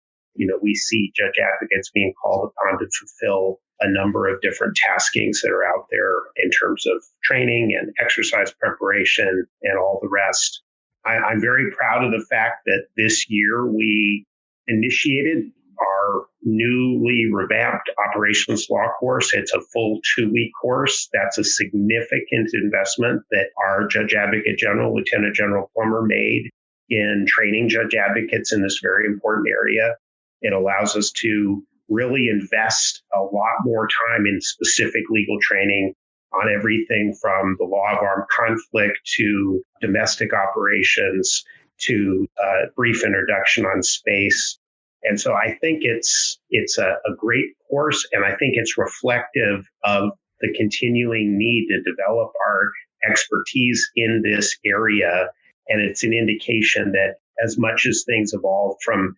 we see judge advocates being called upon to fulfill a number of different taskings that are out there in terms of training and exercise preparation and all the rest. I'm very proud of the fact that this year we initiated our newly revamped operations law course. It's a full 2-week course. That's a significant investment that our Judge Advocate General, Lieutenant General Plummer, made in training judge advocates in this very important area. It allows us to really invest a lot more time in specific legal training on everything from the law of armed conflict to domestic operations to brief introduction on space. And so I think it's a great course, and I think it's reflective of the continuing need to develop our expertise in this area. And it's an indication that as much as things evolved from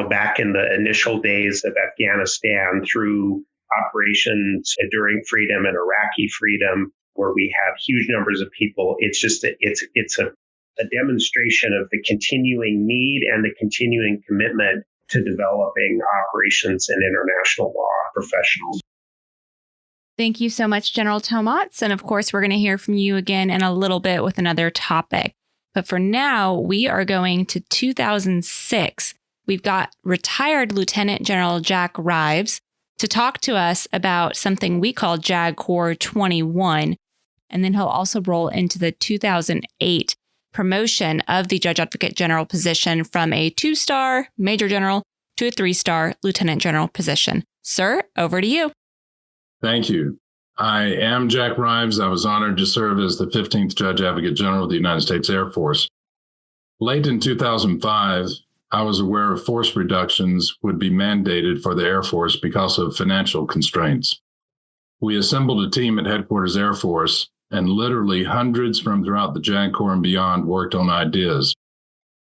back in the initial days of Afghanistan through operations Enduring Freedom and Iraqi Freedom, where we have huge numbers of people, it's just it's a demonstration of the continuing need and the continuing commitment to developing operations and international law professionals. Thank you so much, General Tomatz. And of course, we're going to hear from you again in a little bit with another topic. But for now, we are going to 2006. We've got retired Lieutenant General Jack Rives to talk to us about something we call JAG Corps 21. And then he'll also roll into the 2008 promotion of the Judge Advocate General position from a 2-star Major General to a 3-star Lieutenant General position. Sir, over to you. Thank you. I am Jack Rives. I was honored to serve as the 15th Judge Advocate General of the United States Air Force. Late in 2005, I was aware of force reductions would be mandated for the Air Force because of financial constraints. We assembled a team at Headquarters Air Force, and literally hundreds from throughout the JAG Corps and beyond worked on ideas.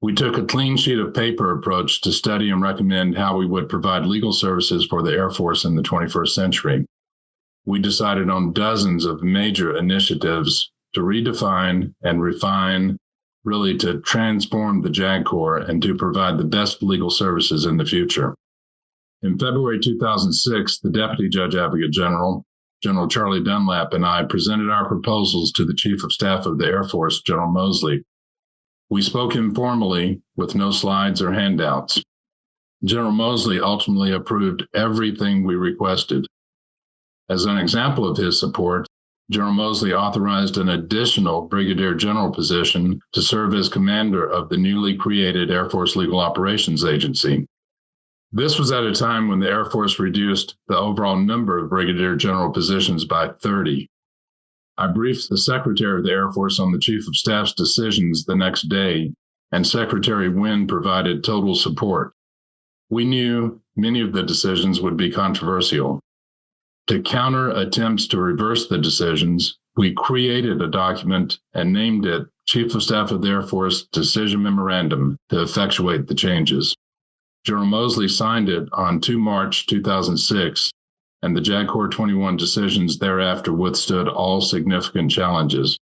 We took a clean sheet of paper approach to study and recommend how we would provide legal services for the Air Force in the 21st century. We decided on dozens of major initiatives to redefine and refine, really to transform the JAG Corps and to provide the best legal services in the future. In February 2006, the Deputy Judge Advocate General, General Charlie Dunlap, and I presented our proposals to the Chief of Staff of the Air Force, General Moseley. We spoke informally with no slides or handouts. General Moseley ultimately approved everything we requested. As an example of his support, General Moseley authorized an additional brigadier general position to serve as commander of the newly created Air Force Legal Operations Agency. This was at a time when the Air Force reduced the overall number of brigadier general positions by 30. I briefed the Secretary of the Air Force on the Chief of Staff's decisions the next day, and Secretary Wynne provided total support. We knew many of the decisions would be controversial. To counter attempts to reverse the decisions, we created a document and named it Chief of Staff of the Air Force Decision Memorandum to effectuate the changes. General Moseley signed it on 2 March 2006, and the JAG Corps 21 decisions thereafter withstood all significant challenges.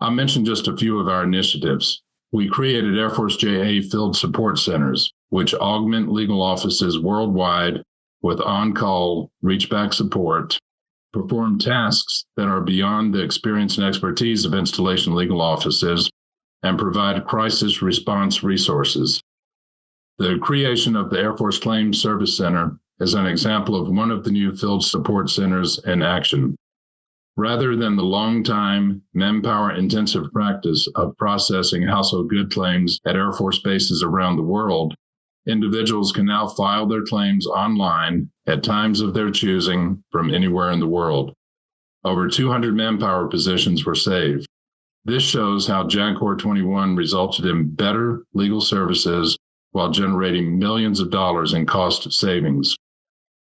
I'll mention just a few of our initiatives. We created Air Force JA Field Support Centers, which augment legal offices worldwide with on-call reach-back support, perform tasks that are beyond the experience and expertise of installation legal offices, and provide crisis response resources. The creation of the Air Force Claims Service Center is an example of one of the new field support centers in action. Rather than the long-time, manpower-intensive practice of processing household good claims at Air Force bases around the world, individuals can now file their claims online at times of their choosing from anywhere in the world. Over 200 manpower positions were saved. This shows how JAG Corps 21 resulted in better legal services while generating millions of dollars in cost savings.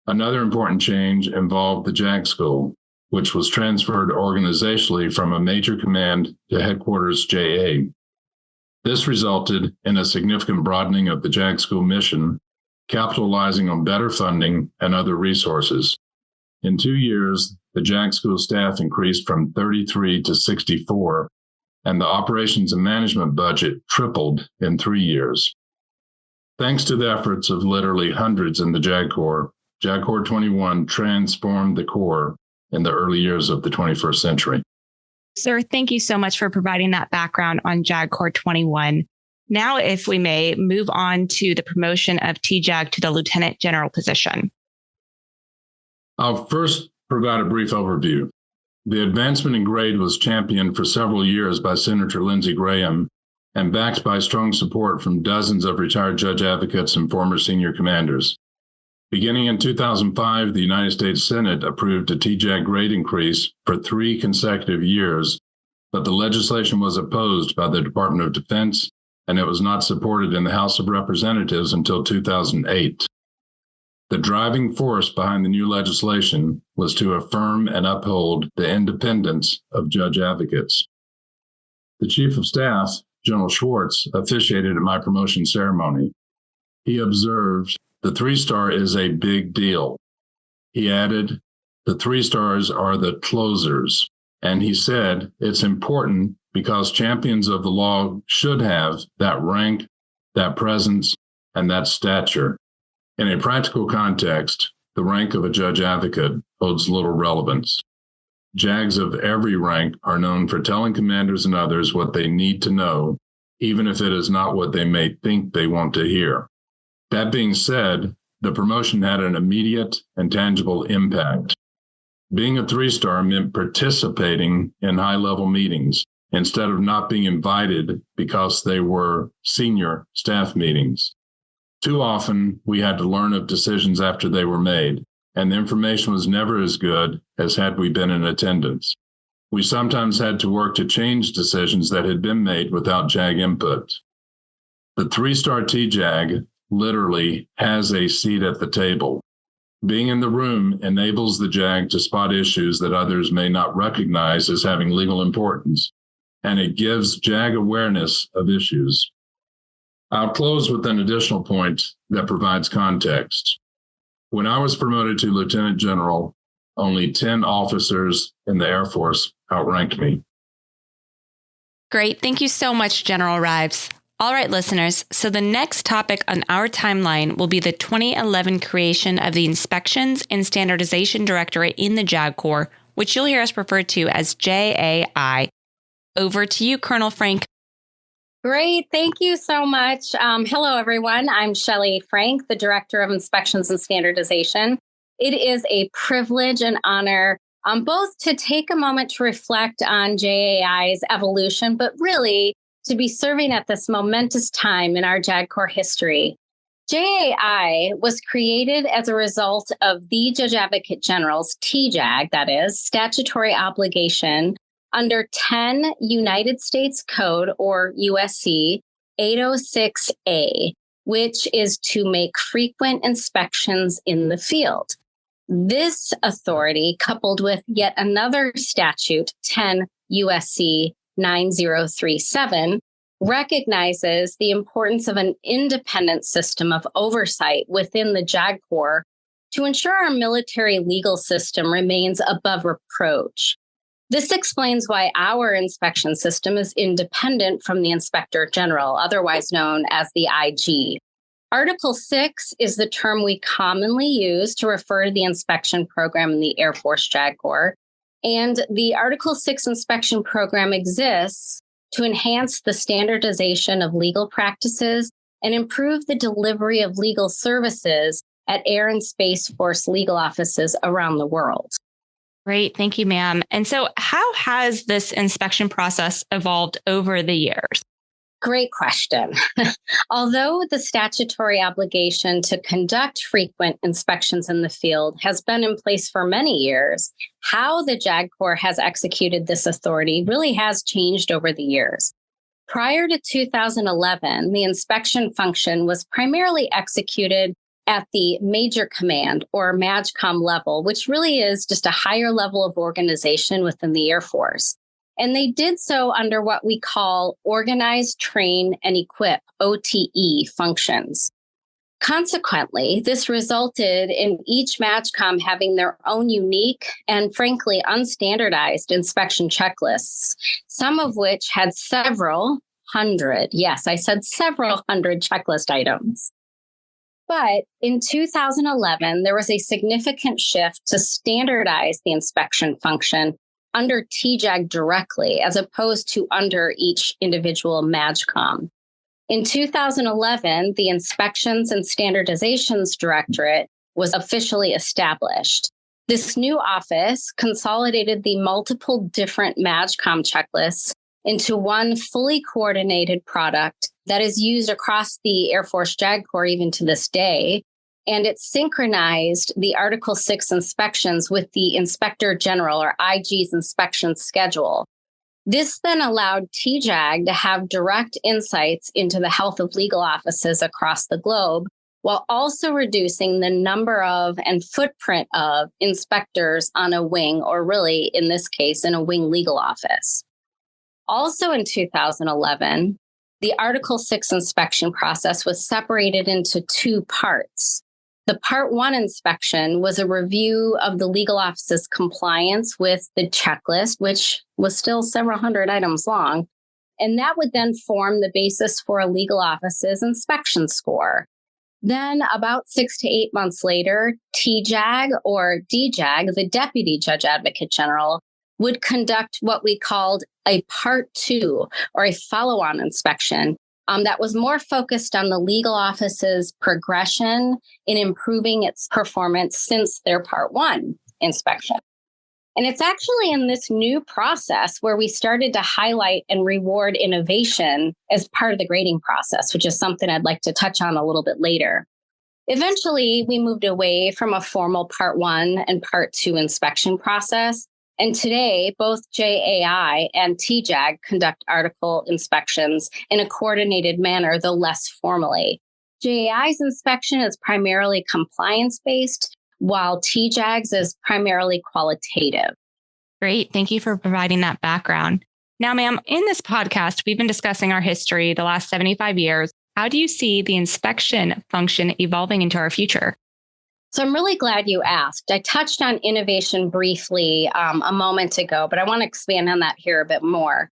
Another important change involved the JAG School, which was transferred organizationally from a major command to headquarters JA. This resulted in a significant broadening of the JAG School mission, capitalizing on better funding and other resources. In 2 years, the JAG School staff increased from 33 to 64, and the operations and management budget tripled in 3 years. Thanks to the efforts of literally hundreds in the JAG Corps 21 transformed the Corps in the early years of the 21st century. Sir, thank you so much for providing that background on JAG Corps 21. Now, if we may, move on to the promotion of TJAG to the lieutenant general position. I'll first provide a brief overview. The advancement in grade was championed for several years by Senator Lindsey Graham and backed by strong support from dozens of retired judge advocates and former senior commanders. Beginning in 2005, the United States Senate approved a TJAG grade increase for 3 consecutive years, but the legislation was opposed by the Department of Defense, and it was not supported in the House of Representatives until 2008. The driving force behind the new legislation was to affirm and uphold the independence of judge advocates. The Chief of Staff, General Schwartz, officiated at my promotion ceremony. He observed, "The 3-star is a big deal." He added, "The 3 stars are the closers." And he said, "It's important because champions of the law should have that rank, that presence, and that stature." In a practical context, the rank of a judge advocate holds little relevance. JAGs of every rank are known for telling commanders and others what they need to know, even if it is not what they may think they want to hear. That being said, the promotion had an immediate and tangible impact. Being a 3-star meant participating in high-level meetings instead of not being invited because they were senior staff meetings. Too often, we had to learn of decisions after they were made, and the information was never as good as had we been in attendance. We sometimes had to work to change decisions that had been made without JAG input. The 3-star TJAG literally has a seat at the table. Being in the room enables the JAG to spot issues that others may not recognize as having legal importance, and it gives JAG awareness of issues. I'll close with an additional point that provides context. When I was promoted to Lieutenant General, only 10 officers in the Air Force outranked me. Great. Thank you so much, General Rives. All right, listeners. So the next topic on our timeline will be the 2011 creation of the Inspections and Standardization Directorate in the JAG Corps, which you'll hear us refer to as JAI. Over to you, Colonel Frank. Great. Thank you so much. Hello, everyone. I'm Shelley Frank, the Director of Inspections and Standardization. It is a privilege and honor both to take a moment to reflect on JAI's evolution, but really to be serving at this momentous time in our JAG Corps history. JAI was created as a result of the Judge Advocate General's, TJAG, that is, statutory obligation under 10 United States Code, or USC 806A, which is to make frequent inspections in the field. This authority, coupled with yet another statute, 10 USC 9037, recognizes the importance of an independent system of oversight within the JAG Corps to ensure our military legal system remains above reproach. This explains why our inspection system is independent from the Inspector General, otherwise known as the IG. Article 6 is the term we commonly use to refer to the inspection program in the Air Force JAG Corps. And the Article 6 inspection program exists to enhance the standardization of legal practices and improve the delivery of legal services at Air and Space Force legal offices around the world. Great. Thank you, ma'am. And so how has this inspection process evolved over the years? Great question. Although the statutory obligation to conduct frequent inspections in the field has been in place for many years, how the JAG Corps has executed this authority really has changed over the years. Prior to 2011, the inspection function was primarily executed at the Major Command or MAJCOM level, which really is just a higher level of organization within the Air Force. And they did so under what we call Organize, Train, and Equip, OTE, functions. Consequently, this resulted in each MAJCOM having their own unique and frankly unstandardized inspection checklists, some of which had several hundred, yes, I said several hundred checklist items. But in 2011, there was a significant shift to standardize the inspection function under TJAG directly, as opposed to under each individual MAJCOM. In 2011, the Inspections and Standardizations Directorate was officially established. This new office consolidated the multiple different MAJCOM checklists into one fully coordinated product that is used across the Air Force JAG Corps even to this day. And it synchronized the Article 6 inspections with the Inspector General or IG's inspection schedule. This then allowed TJAG to have direct insights into the health of legal offices across the globe, while also reducing the number of and footprint of inspectors on a wing, or really, in this case, in a wing legal office. Also in 2011, the Article 6 inspection process was separated into two parts. The Part 1 inspection was a review of the legal office's compliance with the checklist, which was still several hundred items long, and that would then form the basis for a legal office's inspection score. Then, about 6 to 8 months later, TJAG or DJAG, the Deputy Judge Advocate General, would conduct what we called a Part 2 or a follow-on inspection that was more focused on the legal office's progression in improving its performance since their Part 1 inspection. And it's actually in this new process where we started to highlight and reward innovation as part of the grading process, which is something I'd like to touch on a little bit later. Eventually, we moved away from a formal Part 1 and Part 2 inspection process. And today, both JAI and TJAG conduct article inspections in a coordinated manner, though less formally. JAI's inspection is primarily compliance-based, while TJAG's is primarily qualitative. Great. Thank you for providing that background. Now, ma'am, in this podcast, we've been discussing our history the last 75 years. How do you see the inspection function evolving into our future? So I'm really glad you asked. I touched on innovation briefly a moment ago, but I want to expand on that here a bit more.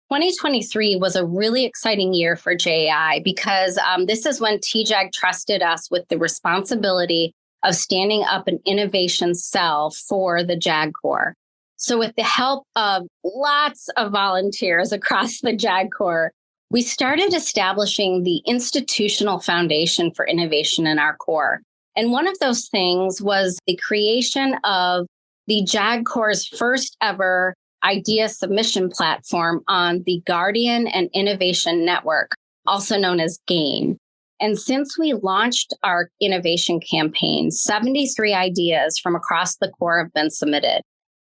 2023 was a really exciting year for JAI because this is when TJAG trusted us with the responsibility of standing up an innovation cell for the JAG Corps. So with the help of lots of volunteers across the JAG Corps, we started establishing the institutional foundation for innovation in our Corps. And one of those things was the creation of the JAG Corps' first ever idea submission platform on the Guardian and Innovation Network, also known as GAIN. And since we launched our innovation campaign, 73 ideas from across the Corps have been submitted.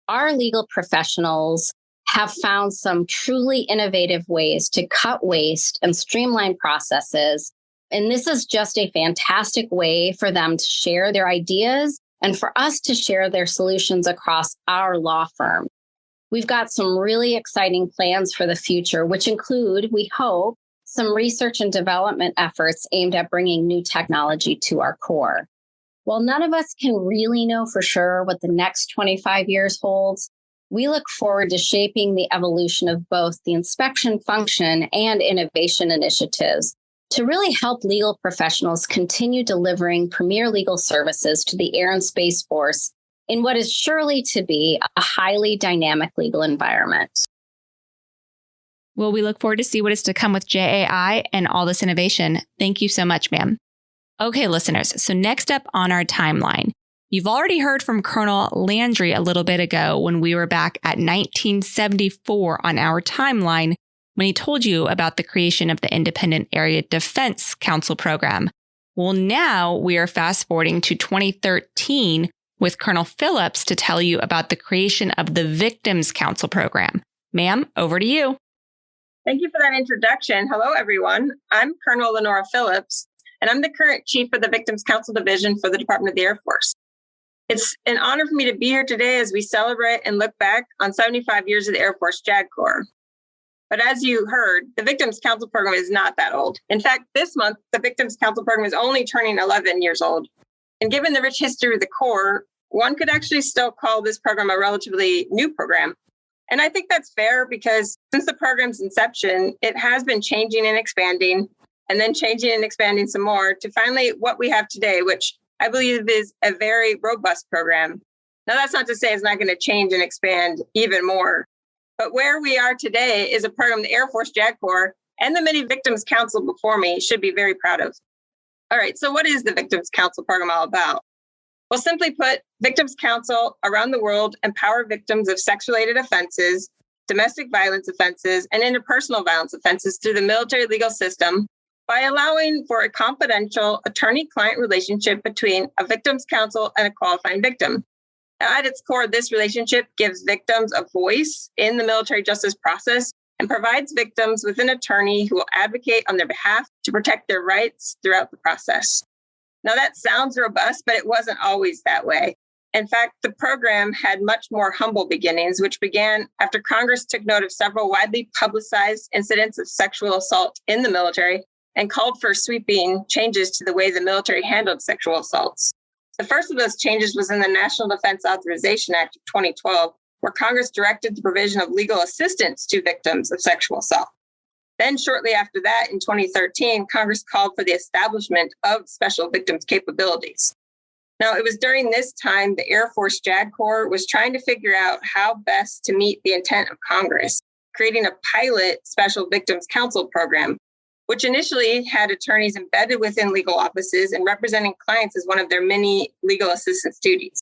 Our legal professionals have found some truly innovative ways to cut waste and streamline processes. And this is just a fantastic way for them to share their ideas and for us to share their solutions across our law firm. We've got some really exciting plans for the future, which include, we hope, some research and development efforts aimed at bringing new technology to our Corps. While none of us can really know for sure what the next 25 years holds, we look forward to shaping the evolution of both the inspection function and innovation initiatives to really help legal professionals continue delivering premier legal services to the Air and Space Force in what is surely to be a highly dynamic legal environment. Well, we look forward to see what is to come with JAI and all this innovation. Thank you so much, ma'am. Okay, listeners, so next up on our timeline, you've already heard from Colonel Landry a little bit ago when we were back at 1974 on our timeline when he told you about the creation of the Independent Area Defense Council program. Well, now we are fast forwarding to 2013 with Colonel Phillips to tell you about the creation of the Victims Council program. Ma'am, over to you. Thank you for that introduction. Hello, everyone. I'm Colonel Lenora Phillips, and I'm the current chief of the Victims Council Division for the Department of the Air Force. It's an honor for me to be here today as we celebrate and look back on 75 years of the Air Force JAG Corps. But as you heard, the Victims Council program is not that old. In fact, this month, the Victims Council program is only turning 11 years old. And given the rich history of the Corps, one could actually still call this program a relatively new program. And I think that's fair because since the program's inception, it has been changing and expanding, and then changing and expanding some more to finally what we have today, which I believe is a very robust program. Now, that's not to say it's not going to change and expand even more. But where we are today is a program the Air Force JAG Corps and the many Victims Council before me should be very proud of. All right, so what is the Victims Council program all about? Well, simply put, Victims Council around the world empower victims of sex-related offenses, domestic violence offenses, and interpersonal violence offenses through the military legal system by allowing for a confidential attorney-client relationship between a victims counsel and a qualifying victim. Now, at its core, this relationship gives victims a voice in the military justice process and provides victims with an attorney who will advocate on their behalf to protect their rights throughout the process. Now, that sounds robust, but it wasn't always that way. In fact, the program had much more humble beginnings, which began after Congress took note of several widely publicized incidents of sexual assault in the military and called for sweeping changes to the way the military handled sexual assaults. The first of those changes was in the National Defense Authorization Act of 2012, where Congress directed the provision of legal assistance to victims of sexual assault. Then shortly after that, in 2013, Congress called for the establishment of special victims capabilities. Now, it was during this time the Air Force JAG Corps was trying to figure out how best to meet the intent of Congress, creating a pilot special victims counsel program, which initially had attorneys embedded within legal offices and representing clients as one of their many legal assistance duties.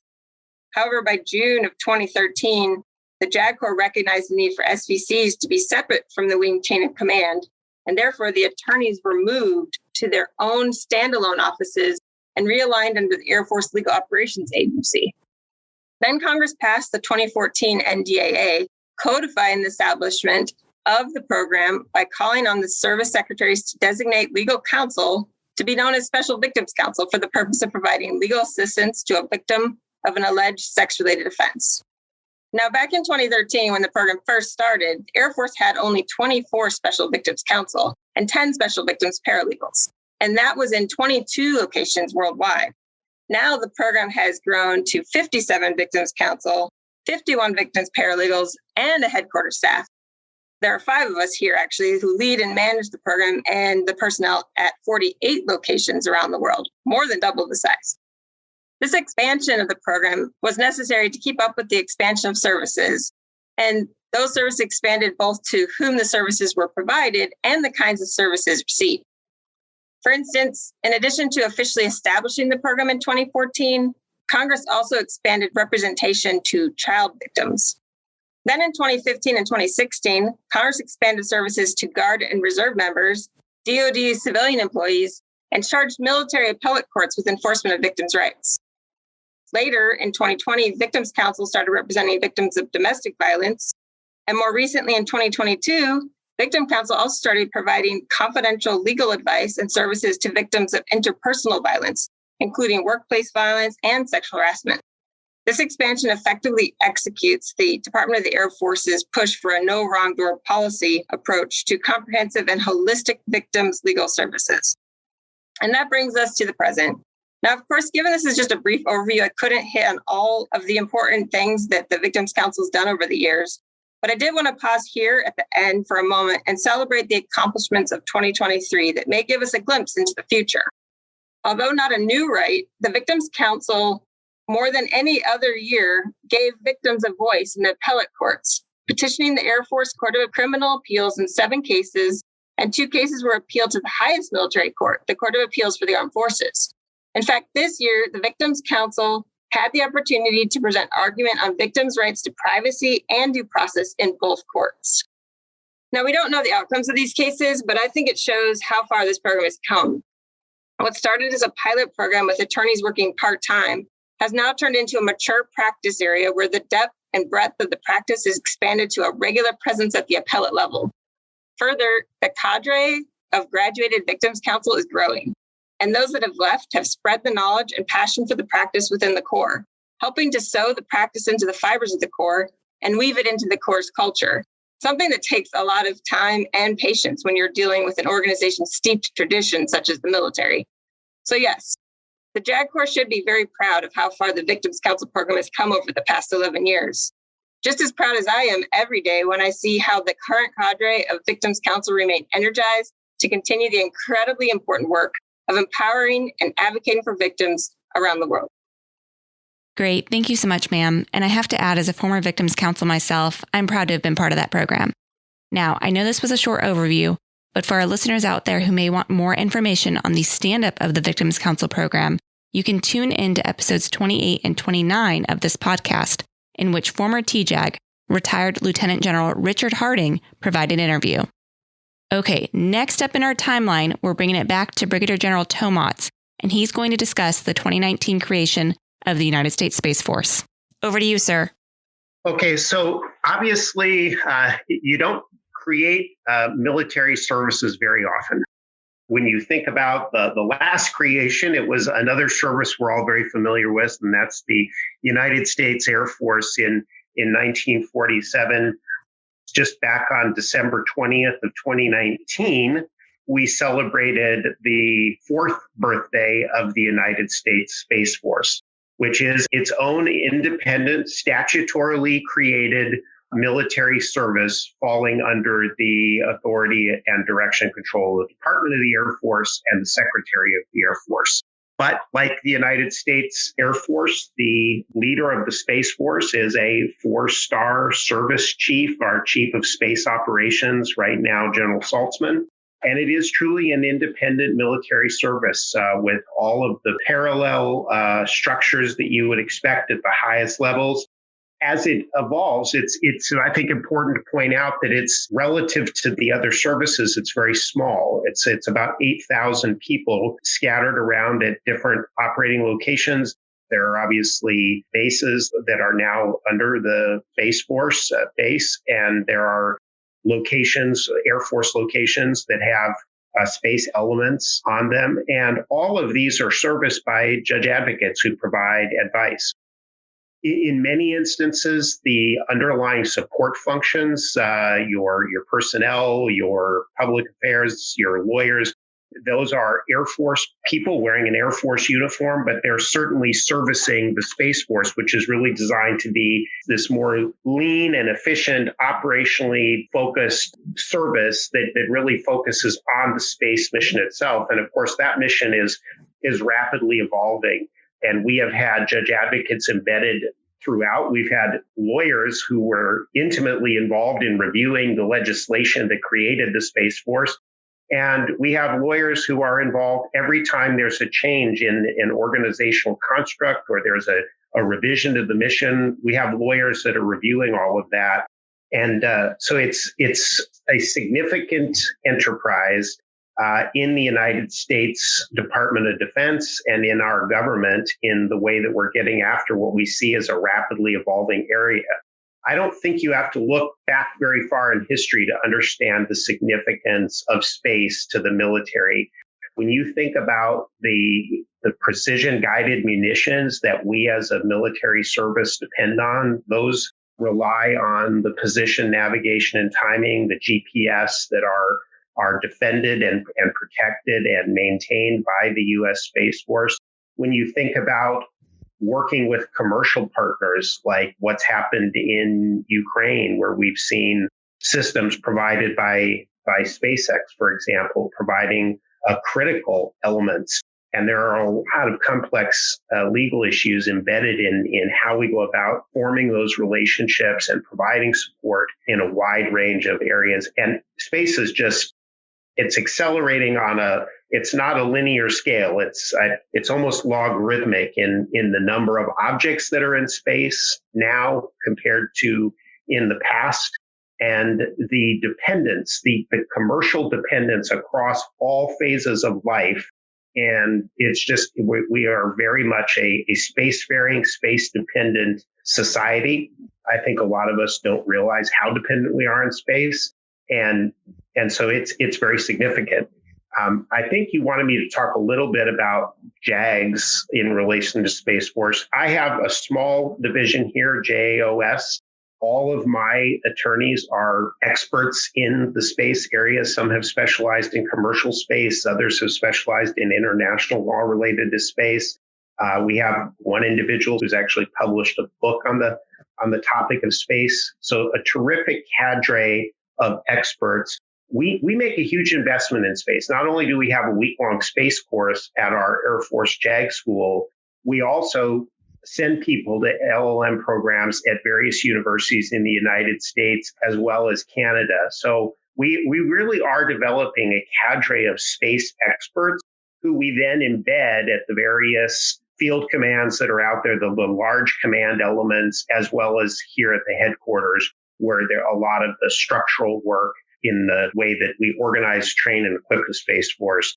However, by June of 2013, the JAG Corps recognized the need for SVCs to be separate from the wing chain of command, and therefore the attorneys were moved to their own standalone offices and realigned under the Air Force Legal Operations Agency. Then Congress passed the 2014 NDAA, codifying the establishment of the program by calling on the service secretaries to designate legal counsel to be known as Special Victims Counsel for the purpose of providing legal assistance to a victim of an alleged sex-related offense. Now, back in 2013, when the program first started, the Air Force had only 24 Special Victims Counsel and 10 Special Victims Paralegals, and that was in 22 locations worldwide. Now the program has grown to 57 Victims Counsel, 51 Victims Paralegals, and a headquarters staff. There are 5 of us here, actually, who lead and manage the program and the personnel at 48 locations around the world, more than double the size. This expansion of the program was necessary to keep up with the expansion of services. And Those services expanded both to whom the services were provided and the kinds of services received. For instance, in addition to officially establishing the program in 2014, Congress also expanded representation to child victims. Then in 2015 and 2016, Congress expanded services to Guard and Reserve members, DoD civilian employees, and charged military appellate courts with enforcement of victims' rights. Later, in 2020, Victims Council started representing victims of domestic violence. And more recently, in 2022, Victim Council also started providing confidential legal advice and services to victims of interpersonal violence, including workplace violence and sexual harassment. This expansion effectively executes the Department of the Air Force's push for a no wrongdoer policy approach to comprehensive and holistic victims' legal services. And that brings us to the present. Now, of course, given this is just a brief overview, I couldn't hit on all of the important things that the Victims Council has done over the years. But I did want to pause here at the end for a moment and celebrate the accomplishments of 2023 that may give us a glimpse into the future. Although not a new right, the Victims Council, more than any other year, gave victims a voice in the appellate courts, petitioning the Air Force Court of Criminal Appeals in 7 cases, and 2 cases were appealed to the highest military court, the Court of Appeals for the Armed Forces. In fact, this year, the Victims Council had the opportunity to present argument on victims' rights to privacy and due process in both courts. Now, we don't know the outcomes of these cases, but I think it shows how far this program has come. What started as a pilot program with attorneys working part-time has now turned into a mature practice area where the depth and breadth of the practice is expanded to a regular presence at the appellate level. Further, the cadre of graduated Victims Council is growing, and those that have left have spread the knowledge and passion for the practice within the Corps, helping to sew the practice into the fibers of the Corps and weave it into the Corps' culture, something that takes a lot of time and patience when you're dealing with an organization steeped in tradition such as the military. So yes, the JAG Corps should be very proud of how far the Victims Council program has come over the past 11 years. Just as proud as I am every day when I see how the current cadre of Victims Council remain energized to continue the incredibly important work of empowering and advocating for victims around the world. Great. Thank you so much, ma'am. And I have to add, as a former Victims Council myself, I'm proud to have been part of that program. Now, I know this was a short overview, but for our listeners out there who may want more information on the stand-up of the Victims Council program, you can tune in to episodes 28 and 29 of this podcast, in which former TJAG, retired Lieutenant General Richard Harding, provided an interview. Okay, next up in our timeline, we're bringing it back to Brigadier General Tomatz, and he's going to discuss the 2019 creation of the United States Space Force. Over to you, sir. Okay, so obviously, you don't create military services very often. When you think about the last creation, it was another service we're all very familiar with, and that's the United States Air Force in 1947. Just back on December 20th of 2019, we celebrated the 4th birthday of the United States Space Force, which is its own independent, statutorily created military service falling under the authority and direction control of the Department of the Air Force and the Secretary of the Air Force. But like the United States Air Force, the leader of the Space Force is a 4-star service chief, our chief of space operations right now, General Saltzman. And it is truly an independent military service with all of the parallel structures that you would expect at the highest levels. As it evolves, it's I think important to point out that it's relative to the other services, it's very small. It's about 8,000 people scattered around at different operating locations. There are obviously bases that are now under the Space Force base, and there are locations, Air Force locations that have space elements on them. And all of these are serviced by judge advocates who provide advice. In many instances, the underlying support functions, your personnel, your public affairs, your lawyers, those are Air Force people wearing an Air Force uniform, but they're certainly servicing the Space Force, which is really designed to be this more lean and efficient, operationally focused service that really focuses on the space mission itself. And of course, that mission is rapidly evolving. And we have had judge advocates embedded throughout. We've had lawyers who were intimately involved in reviewing the legislation that created the Space Force. And we have lawyers who are involved every time there's a change in an organizational construct or there's a revision to the mission. We have lawyers that are reviewing all of that. And so it's a significant enterprise in the United States Department of Defense and in our government in the way that we're getting after what we see as a rapidly evolving area. I don't think you have to look back very far in history to understand the significance of space to the military. When you think about the precision guided munitions that we as a military service depend on, those rely on the position, navigation, and timing, the GPS that are defended and protected and maintained by the U.S. Space Force. When you think about working with commercial partners, like what's happened in Ukraine, where we've seen systems provided by SpaceX, for example, providing critical elements. And there are a lot of complex legal issues embedded in how we go about forming those relationships and providing support in a wide range of areas. And space is it's accelerating it's not a linear scale. It's almost logarithmic in the number of objects that are in space now compared to in the past. And the dependence, the commercial dependence across all phases of life. And it's just, we are very much a spacefaring, space-dependent society. I think a lot of us don't realize how dependent we are in space. And so it's very significant. I think you wanted me to talk a little bit about JAGs in relation to Space Force. I have a small division here, JAOS. All of my attorneys are experts in the space area. Some have specialized in commercial space. Others have specialized in international law related to space. We have one individual who's actually published a book on the topic of space. So a terrific cadre of experts. We make a huge investment in space. Not only do we have a week-long space course at our Air Force JAG school, we also send people to LLM programs at various universities in the United States as well as Canada. So we really are developing a cadre of space experts who we then embed at the various field commands that are out there, the large command elements, as well as here at the headquarters, where there are a lot of the structural work in the way that we organize, train, and equip the Space Force.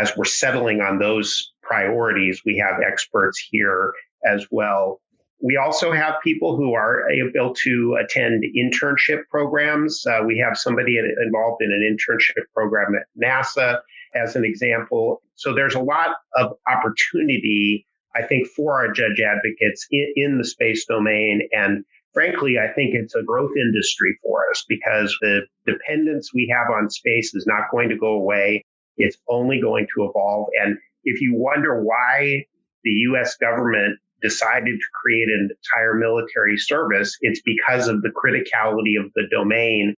As we're settling on those priorities, we have experts here as well. We also have people who are able to attend internship programs. We have somebody involved in an internship program at NASA, as an example. So there's a lot of opportunity, I think, for our judge advocates in the space domain. And frankly, I think it's a growth industry for us because the dependence we have on space is not going to go away. It's only going to evolve. And if you wonder why the U.S. government decided to create an entire military service, it's because of the criticality of the domain,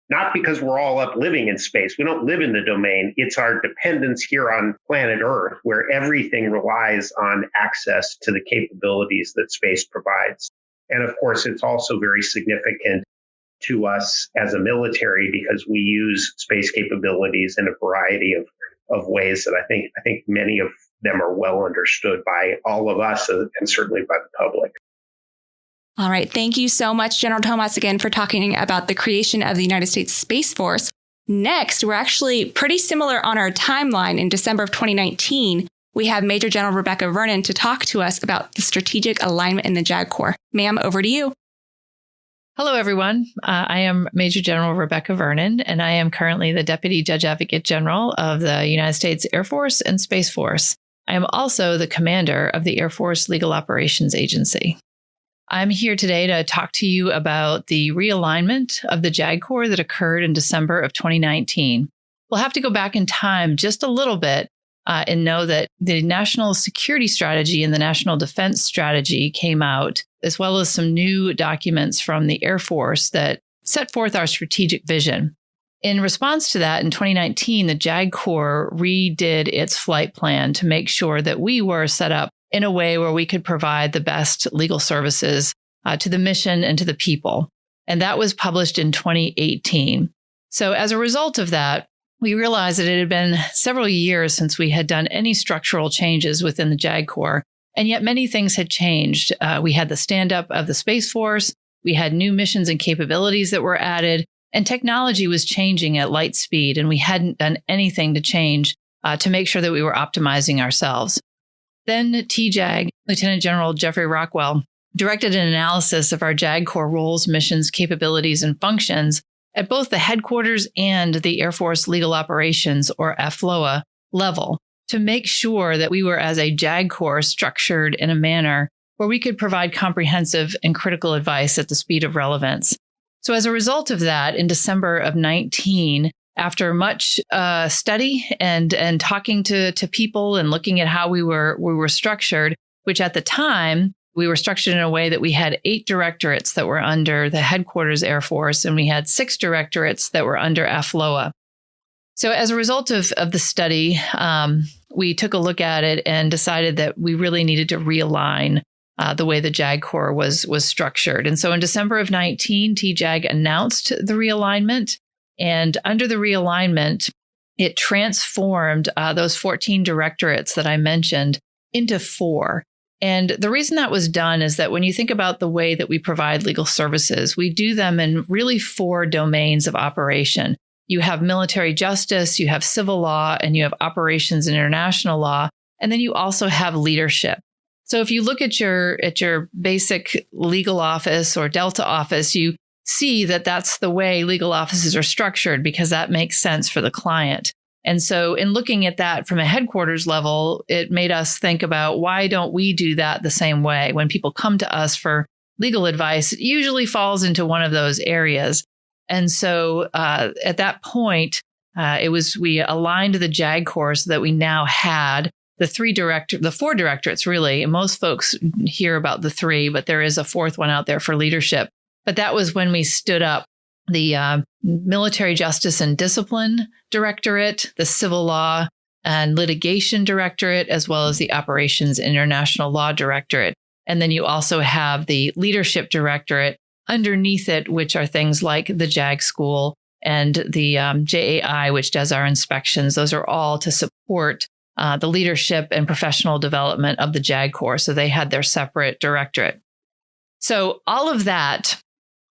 not because we're all up living in space. We don't live in the domain. It's our dependence here on planet Earth, where everything relies on access to the capabilities that space provides. And of course, it's also very significant to us as a military because we use space capabilities in a variety of ways that I think many of them are well understood by all of us and certainly by the public. All right. Thank you so much, General Thomas, again, for talking about the creation of the United States Space Force. Next, we're actually pretty similar on our timeline. In December of 2019, we have Major General Rebecca Vernon to talk to us about the strategic alignment in the JAG Corps. Ma'am, over to you. Hello, everyone. I am Major General Rebecca Vernon, and I am currently the Deputy Judge Advocate General of the United States Air Force and Space Force. I am also the commander of the Air Force Legal Operations Agency. I'm here today to talk to you about the realignment of the JAG Corps that occurred in December of 2019. We'll have to go back in time just a little bit and know that the National Security Strategy and the National Defense Strategy came out, as well as some new documents from the Air Force that set forth our strategic vision. In response to that, in 2019, the JAG Corps redid its flight plan to make sure that we were set up in a way where we could provide the best legal services to the mission and to the people. And that was published in 2018. So as a result of that, we realized that it had been several years since we had done any structural changes within the JAG Corps, and yet many things had changed. We had the stand-up of the Space Force, we had new missions and capabilities that were added, and technology was changing at light speed, and we hadn't done anything to change to make sure that we were optimizing ourselves. Then TJAG, Lieutenant General Jeffrey Rockwell, directed an analysis of our JAG Corps roles, missions, capabilities, and functions at both the headquarters and the Air Force Legal Operations, or AFLOA, level to make sure that we were, as a JAG Corps, structured in a manner where we could provide comprehensive and critical advice at the speed of relevance. So as a result of that, in December of 19, after much study and talking to people and looking at how we were structured, which at the time, we were structured in a way that we had 8 directorates that were under the headquarters Air Force, and we had 6 directorates that were under AFLOA. So as a result of the study, we took a look at it and decided that we really needed to realign the way the JAG Corps was structured. And so in December of 19, TJAG announced the realignment. And under the realignment, it transformed those 14 directorates that I mentioned into 4. And the reason that was done is that when you think about the way that we provide legal services, we do them in really 4 domains of operation. You have military justice, you have civil law, and you have operations and international law. And then you also have leadership. So if you look at your basic legal office or Delta office, you see that that's the way legal offices are structured because that makes sense for the client. And so in looking at that from a headquarters level, it made us think about why don't we do that the same way? When people come to us for legal advice, it usually falls into one of those areas. And so at that point, we aligned the JAG Corps so that we now had the 4 directorates, really. And most folks hear about the 3, but there is a 4th one out there for leadership. But that was when we stood up the Military Justice and Discipline Directorate, the Civil Law and Litigation Directorate, as well as the Operations International Law Directorate. And then you also have the Leadership Directorate underneath it, which are things like the JAG School and the JAI, which does our inspections. Those are all to support the leadership and professional development of the JAG Corps. So they had their separate directorate. So all of that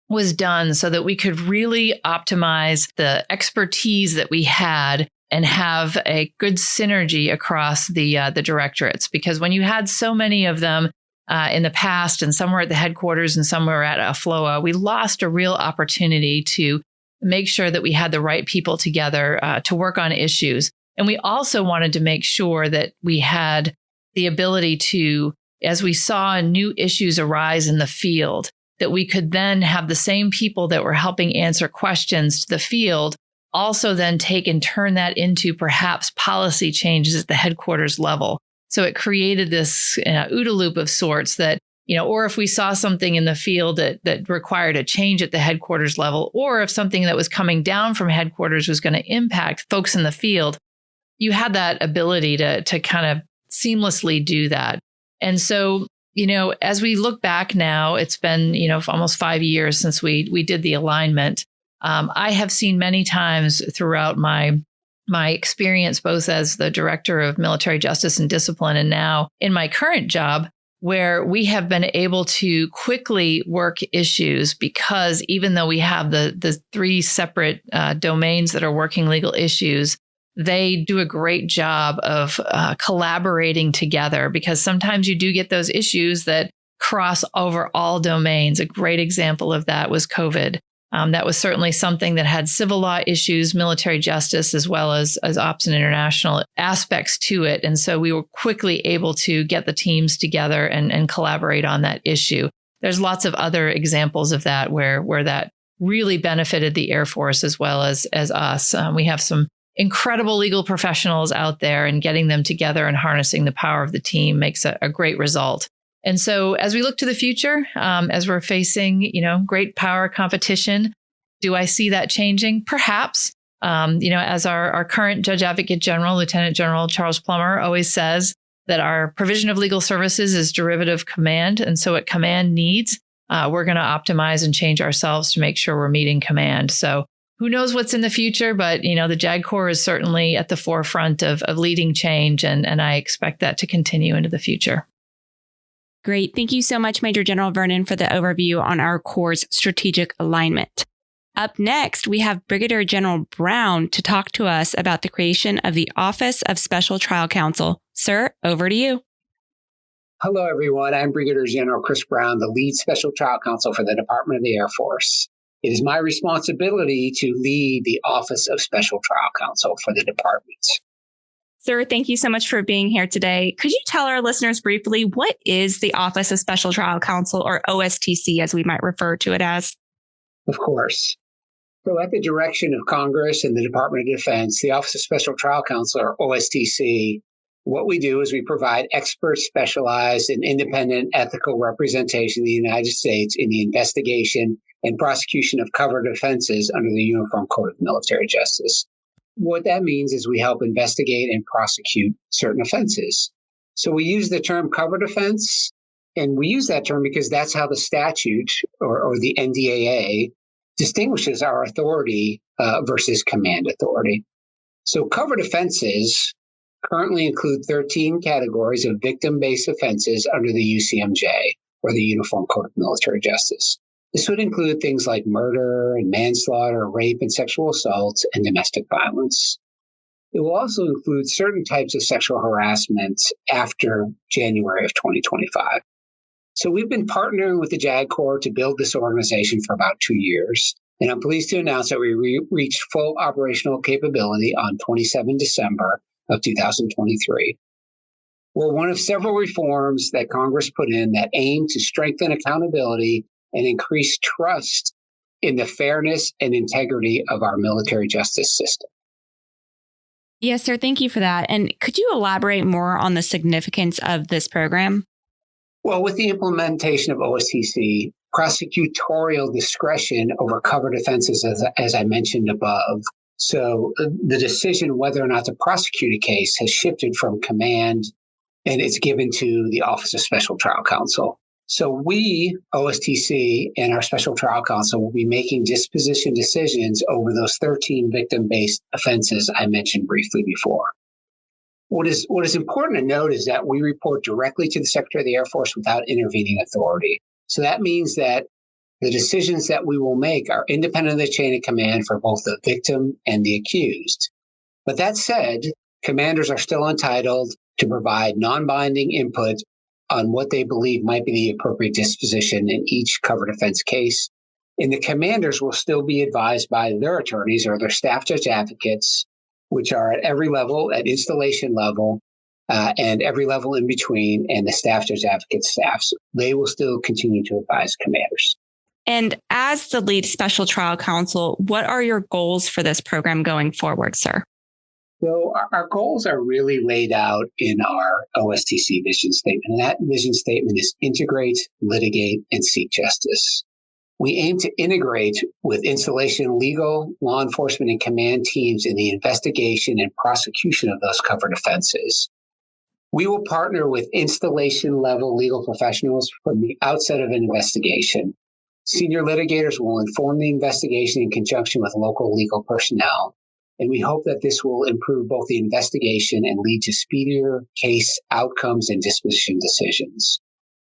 was done so that we could really optimize the expertise that we had and have a good synergy across the directorates. Because when you had so many of them in the past, and some were at the headquarters and some were at AFLOA, we lost a real opportunity to make sure that we had the right people together to work on issues. And we also wanted to make sure that we had the ability to, as we saw new issues arise in the field, that we could then have the same people that were helping answer questions to the field also then take and turn that into perhaps policy changes at the headquarters level. So it created this OODA loop of sorts that, or if we saw something in the field that required a change at the headquarters level, or if something that was coming down from headquarters was going to impact folks in the field, you had that ability to kind of seamlessly do that. And so, as we look back now, it's been, almost 5 years since we did the alignment. I have seen many times throughout my experience, both as the Director of Military Justice and Discipline and now in my current job, where we have been able to quickly work issues because even though we have the 3 separate domains that are working legal issues, they do a great job of collaborating together, because sometimes you do get those issues that cross over all domains. A great example of that was COVID. That was certainly something that had civil law issues, military justice, as well as ops and international aspects to it. And so we were quickly able to get the teams together and collaborate on that issue. There's lots of other examples of that where that really benefited the Air Force as well as us. We have some incredible legal professionals out there, and getting them together and harnessing the power of the team makes a great result. And so as we look to the future, as we're facing, great power competition, do I see that changing? Perhaps. As our current Judge Advocate General, Lieutenant General Charles Plummer always says, that our provision of legal services is derivative command. And so what command needs, we're going to optimize and change ourselves to make sure we're meeting command. So who knows what's in the future, but the JAG Corps is certainly at the forefront of leading change, and I expect that to continue into the future. Great. Thank you so much, Major General Vernon, for the overview on our Corps' strategic alignment. Up next, we have Brigadier General Brown to talk to us about the creation of the Office of Special Trial Counsel. Sir, over to you. Hello, everyone. I'm Brigadier General Chris Brown, the lead Special Trial Counsel for the Department of the Air Force. It is my responsibility to lead the Office of Special Trial Counsel for the department. Sir, thank you so much for being here today. Could you tell our listeners briefly, what is the Office of Special Trial Counsel, or OSTC, as we might refer to it as? Of course. So at the direction of Congress and the Department of Defense, the Office of Special Trial Counsel, or OSTC, what we do is we provide expert, specialized, and independent ethical representation of the United States in the investigation and prosecution of covered offenses under the Uniform Code of Military Justice. What that means is we help investigate and prosecute certain offenses. So we use the term covered offense, and we use that term because that's how the statute or the NDAA distinguishes our authority versus command authority. So covered offenses currently include 13 categories of victim-based offenses under the UCMJ, or the Uniform Code of Military Justice. This would include things like murder and manslaughter, rape and sexual assault, and domestic violence. It will also include certain types of sexual harassment after January of 2025. So we've been partnering with the JAG Corps to build this organization for about 2 years. And I'm pleased to announce that we reached full operational capability on 27 December of 2023. We're one of several reforms that Congress put in that aim to strengthen accountability and increase trust in the fairness and integrity of our military justice system. Yes, sir. Thank you for that. And could you elaborate more on the significance of this program? Well, with the implementation of OSTC, prosecutorial discretion over covered offenses, as I mentioned above. So the decision whether or not to prosecute a case has shifted from command, and it's given to the Office of Special Trial Counsel. So we, OSTC, and our Special Trial Counsel will be making disposition decisions over those 13 victim-based offenses I mentioned briefly before. What is important to note is that we report directly to the Secretary of the Air Force without intervening authority. So that means that the decisions that we will make are independent of the chain of command for both the victim and the accused. But that said, commanders are still entitled to provide non-binding input on what they believe might be the appropriate disposition in each covered offense case. And the commanders will still be advised by their attorneys or their staff judge advocates, which are at every level, at installation level, and every level in between, and the staff judge advocate staffs. They will still continue to advise commanders. And as the lead special trial counsel, what are your goals for this program going forward, sir? So our goals are really laid out in our OSTC vision statement. And that vision statement is integrate, litigate, and seek justice. We aim to integrate with installation, legal, law enforcement, and command teams in the investigation and prosecution of those covered offenses. We will partner with installation-level legal professionals from the outset of an investigation. Senior litigators will inform the investigation in conjunction with local legal personnel. And we hope that this will improve both the investigation and lead to speedier case outcomes and disposition decisions.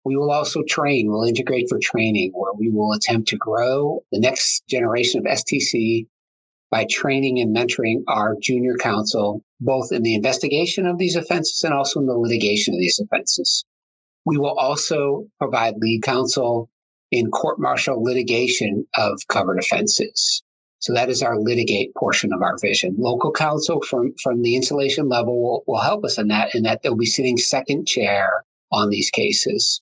We will also we'll integrate for training, where we will attempt to grow the next generation of STC by training and mentoring our junior counsel, both in the investigation of these offenses and also in the litigation of these offenses. We will also provide lead counsel in court-martial litigation of covered offenses. So that is our litigate portion of our vision. Local counsel from the installation level will help us in that they'll be sitting second chair on these cases.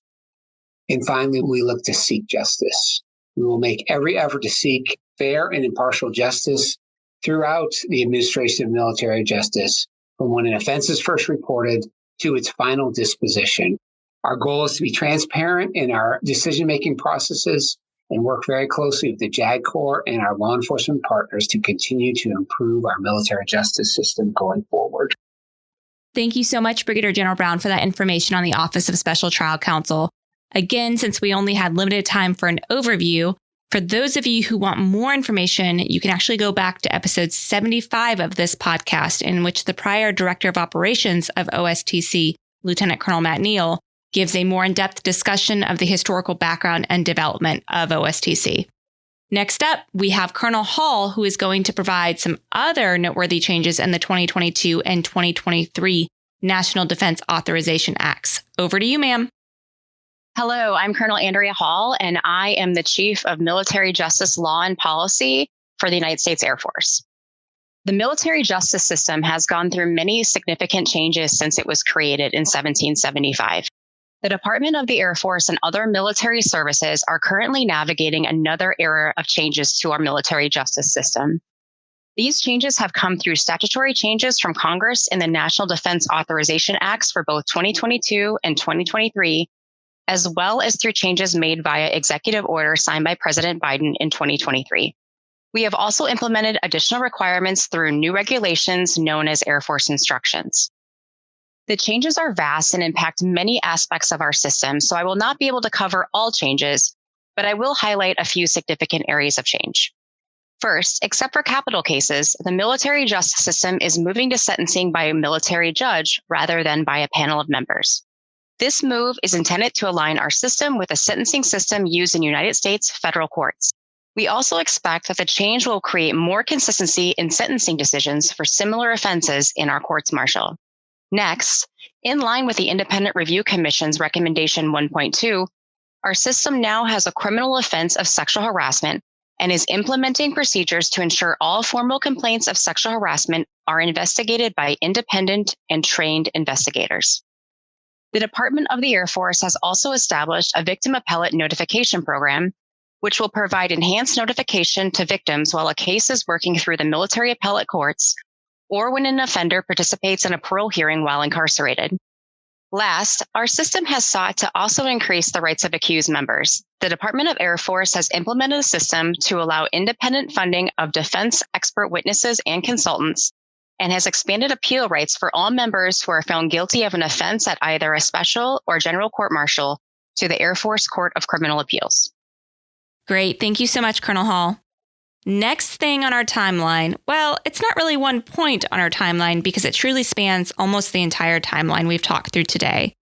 And finally, we look to seek justice. We will make every effort to seek fair and impartial justice throughout the administration of military justice, from when an offense is first reported to its final disposition. Our goal is to be transparent in our decision-making processes and work very closely with the JAG Corps and our law enforcement partners to continue to improve our military justice system going forward. Thank you so much, Brigadier General Brown, for that information on the Office of Special Trial Counsel. Again, since we only had limited time for an overview, for those of you who want more information, you can actually go back to episode 75 of this podcast, in which the prior Director of Operations of OSTC, Lieutenant Colonel Matt Neal, gives a more in-depth discussion of the historical background and development of OSTC. Next up, we have Colonel Hall, who is going to provide some other noteworthy changes in the 2022 and 2023 National Defense Authorization Acts. Over to you, ma'am. Hello, I'm Colonel Andrea Hall, and I am the Chief of Military Justice Law and Policy for the United States Air Force. The military justice system has gone through many significant changes since it was created in 1775. The Department of the Air Force and other military services are currently navigating another era of changes to our military justice system. These changes have come through statutory changes from Congress in the National Defense Authorization Acts for both 2022 and 2023, as well as through changes made via executive order signed by President Biden in 2023. We have also implemented additional requirements through new regulations known as Air Force instructions. The changes are vast and impact many aspects of our system, so I will not be able to cover all changes, but I will highlight a few significant areas of change. First, except for capital cases, the military justice system is moving to sentencing by a military judge rather than by a panel of members. This move is intended to align our system with the sentencing system used in United States federal courts. We also expect that the change will create more consistency in sentencing decisions for similar offenses in our courts martial. Next, in line with the Independent Review Commission's recommendation 1.2, our system now has a criminal offense of sexual harassment and is implementing procedures to ensure all formal complaints of sexual harassment are investigated by independent and trained investigators. The Department of the Air Force has also established a victim appellate notification program, which will provide enhanced notification to victims while a case is working through the military appellate courts or when an offender participates in a parole hearing while incarcerated. Last, our system has sought to also increase the rights of accused members. The Department of Air Force has implemented a system to allow independent funding of defense expert witnesses and consultants, and has expanded appeal rights for all members who are found guilty of an offense at either a special or general court-martial to the Air Force Court of Criminal Appeals. Great. Thank you so much, Colonel Hall. Next thing on our timeline, well, it's not really one point on our timeline because it truly spans almost the entire timeline we've talked through today.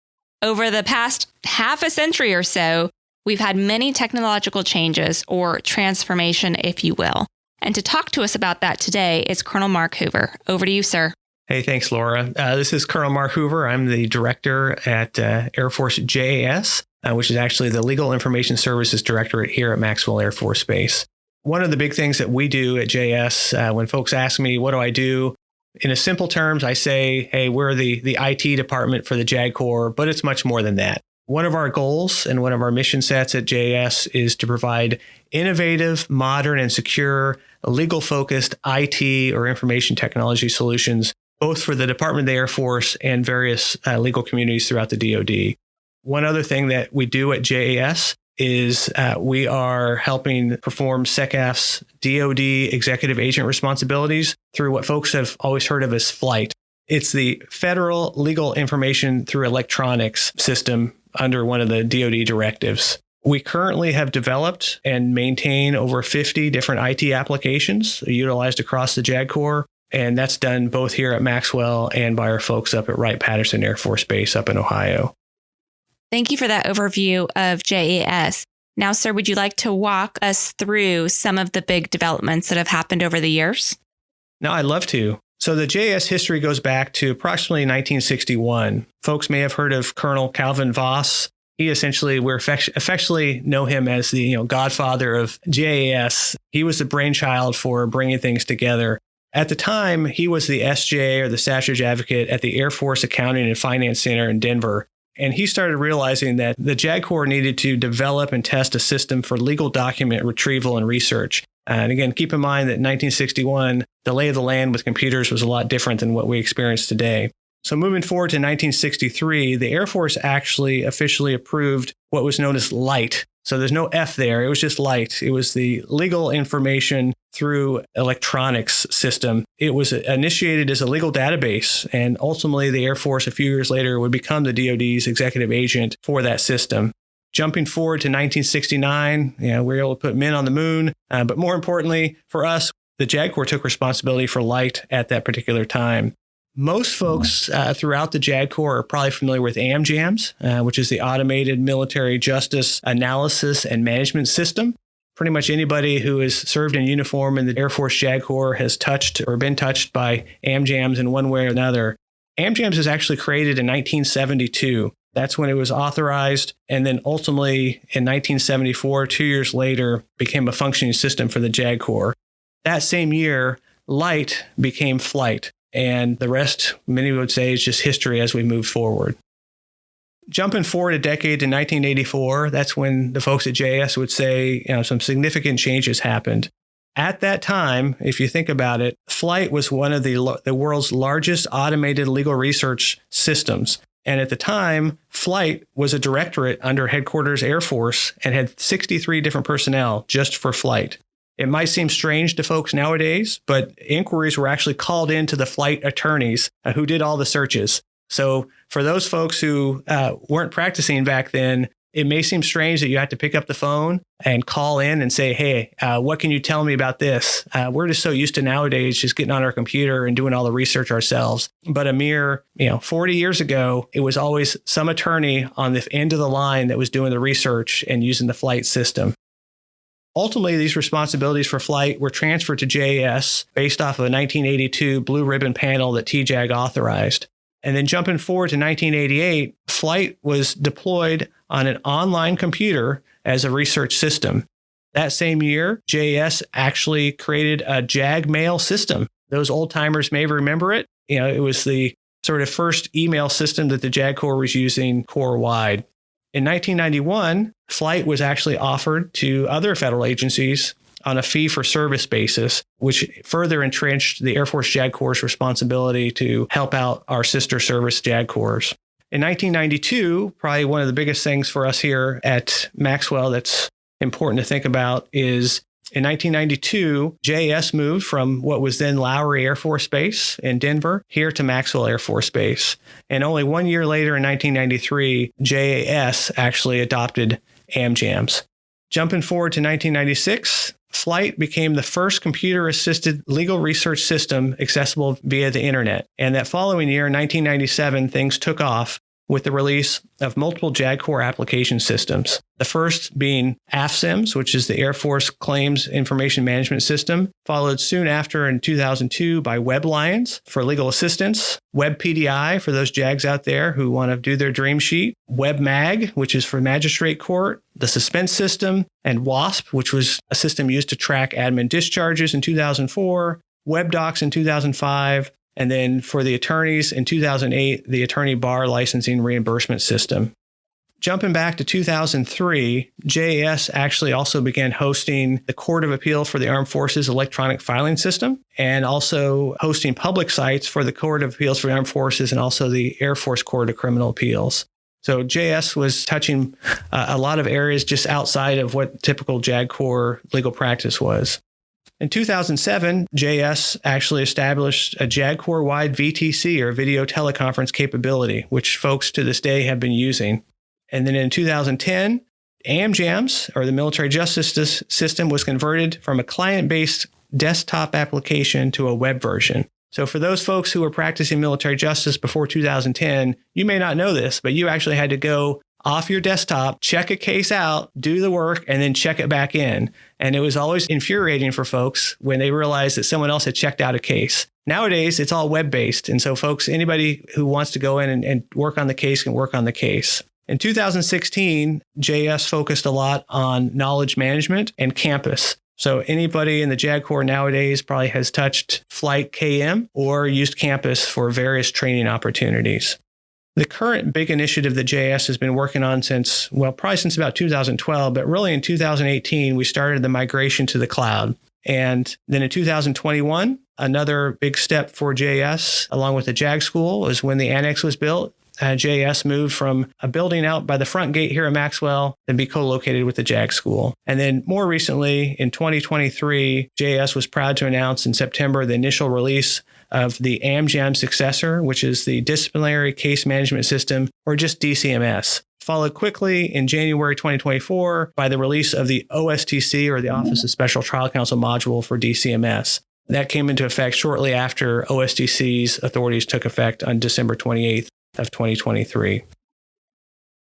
Over the past half a century or so, we've had many technological changes, or transformation, if you will. And to talk to us about that today is Colonel Mark Hoover. Over to you, sir. Hey, thanks, Laura. This is Colonel Mark Hoover. I'm the director at Air Force JAS, which is actually the Legal Information Services Directorate here at Maxwell Air Force Base. One of the big things that we do at JS, when folks ask me, what do I do? In a simple terms, I say, hey, we're the IT department for the JAG Corps, but it's much more than that. One of our goals and one of our mission sets at JS is to provide innovative, modern, and secure, legal-focused IT or information technology solutions, both for the Department of the Air Force and various legal communities throughout the DoD. One other thing that we do at JAS is we are helping perform SECAF's DoD executive agent responsibilities through what folks have always heard of as FLIGHT. It's the Federal Legal Information Through Electronics system under one of the DoD directives. We currently have developed and maintain over 50 different IT applications utilized across the JAG Corps, and that's done both here at Maxwell and by our folks up at Wright-Patterson Air Force Base up in Ohio. Thank you for that overview of JAS. Now, sir, would you like to walk us through some of the big developments that have happened over the years? No, I'd love to. So the JAS history goes back to approximately 1961. Folks may have heard of Colonel Calvin Voss. He essentially, we affectionately know him as the godfather of JAS. He was the brainchild for bringing things together. At the time, he was the SJ, or the Staff Judge Advocate, at the Air Force Accounting and Finance Center in Denver. And he started realizing that the JAG Corps needed to develop and test a system for legal document retrieval and research. And again, keep in mind that in 1961, the lay of the land with computers was a lot different than what we experience today. So moving forward to 1963, the Air Force actually officially approved what was known as LIGHT. So there's no F there. It was just LIGHT. It was the Legal Information through electronics system. It was initiated as a legal database, and ultimately the Air Force a few years later would become the DoD's executive agent for that system. Jumping forward to 1969, we were able to put men on the moon. But more importantly, for us, the JAG Corps took responsibility for light at that particular time. Most folks throughout the JAG Corps are probably familiar with AMJAMS, which is the Automated Military Justice Analysis and Management System. Pretty much anybody who has served in uniform in the Air Force JAG Corps has touched or been touched by AMJAMS in one way or another. AMJAMS was actually created in 1972. That's when it was authorized. And then ultimately in 1974, 2 years later, became a functioning system for the JAG Corps. That same year, light became flight. And the rest, many would say, is just history as we move forward. Jumping forward a decade to 1984, that's when the folks at JAS would say, some significant changes happened. At that time, if you think about it, flight was one of the world's largest automated legal research systems. And at the time, flight was a directorate under Headquarters Air Force and had 63 different personnel just for flight. It might seem strange to folks nowadays, but inquiries were actually called in to the flight attorneys who did all the searches. So for those folks who weren't practicing back then, it may seem strange that you have to pick up the phone and call in and say, hey, what can you tell me about this? We're just so used to nowadays just getting on our computer and doing all the research ourselves. But a mere 40 years ago, it was always some attorney on the end of the line that was doing the research and using the flight system. Ultimately, these responsibilities for flight were transferred to JAS based off of a 1982 blue ribbon panel that TJAG authorized. And then jumping forward to 1988, flight was deployed on an online computer as a research system. That same year, JAS actually created a JAG mail system. Those old timers may remember it. It was the sort of first email system that the JAG Corps was using Corps-wide. In 1991, flight was actually offered to other federal agencies on a fee-for-service basis, which further entrenched the Air Force JAG Corps' responsibility to help out our sister service JAG Corps. In 1992, probably one of the biggest things for us here at Maxwell that's important to think about is in 1992, JAS moved from what was then Lowry Air Force Base in Denver here to Maxwell Air Force Base. And only 1 year later in 1993, JAS actually adopted AMJAMS. Jumping forward to 1996, flight became the first computer-assisted legal research system accessible via the internet. And that following year, 1997, things took off with the release of multiple JAG Corps application systems. The first being AFSIMS, which is the Air Force Claims Information Management System, followed soon after in 2002 by WebLions for legal assistance, WebPDI for those JAGs out there who want to do their dream sheet, WebMag, which is for magistrate court, the suspense system, and WASP, which was a system used to track admin discharges in 2004, WebDocs in 2005, and then for the attorneys in 2008, the attorney bar licensing reimbursement system. Jumping back to 2003, JAS actually also began hosting the Court of Appeal for the Armed Forces electronic filing system and also hosting public sites for the Court of Appeals for the Armed Forces and also the Air Force Court of Criminal Appeals. So JAS was touching a lot of areas just outside of what typical JAG Corps legal practice was. In 2007, JAS actually established a JAG Corps-wide VTC, or video teleconference capability, which folks to this day have been using. And then in 2010, AMJAMS, or the Military Justice System, was converted from a client-based desktop application to a web version. So for those folks who were practicing military justice before 2010, you may not know this, but you actually had to go off your desktop, check a case out, do the work, and then check it back in. And it was always infuriating for folks when they realized that someone else had checked out a case. Nowadays, it's all web-based. And so folks, anybody who wants to go in and work on the case can work on the case. In 2016, JAS focused a lot on knowledge management and campus. So anybody in the JAG Corps nowadays probably has touched Flight KM or used campus for various training opportunities. The current big initiative that JAS has been working on probably since about 2012, but really in 2018, we started the migration to the cloud. And then in 2021, another big step for JAS, along with the JAG School, was when the annex was built. JAS moved from a building out by the front gate here at Maxwell and be co-located with the JAG school. And then more recently, in 2023, JAS was proud to announce in September the initial release of the AmJam successor, which is the Disciplinary Case Management System, or just DCMS. Followed quickly in January 2024 by the release of the OSTC, or the Office of Special Trial Counsel module for DCMS. That came into effect shortly after OSTC's authorities took effect on December 28th of 2023.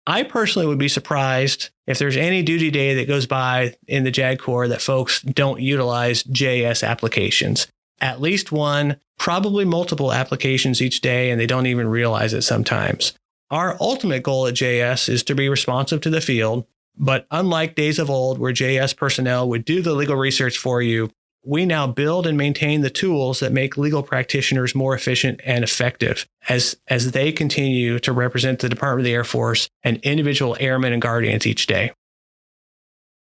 I personally would be surprised if there's any duty day that goes by in the JAG Corps that folks don't utilize JAS applications. At least one, probably multiple applications each day, and they don't even realize it sometimes. Our ultimate goal at JAS is to be responsive to the field, but unlike days of old where JAS personnel would do the legal research for you, we now build and maintain the tools that make legal practitioners more efficient and effective as they continue to represent the Department of the Air Force and individual airmen and guardians each day.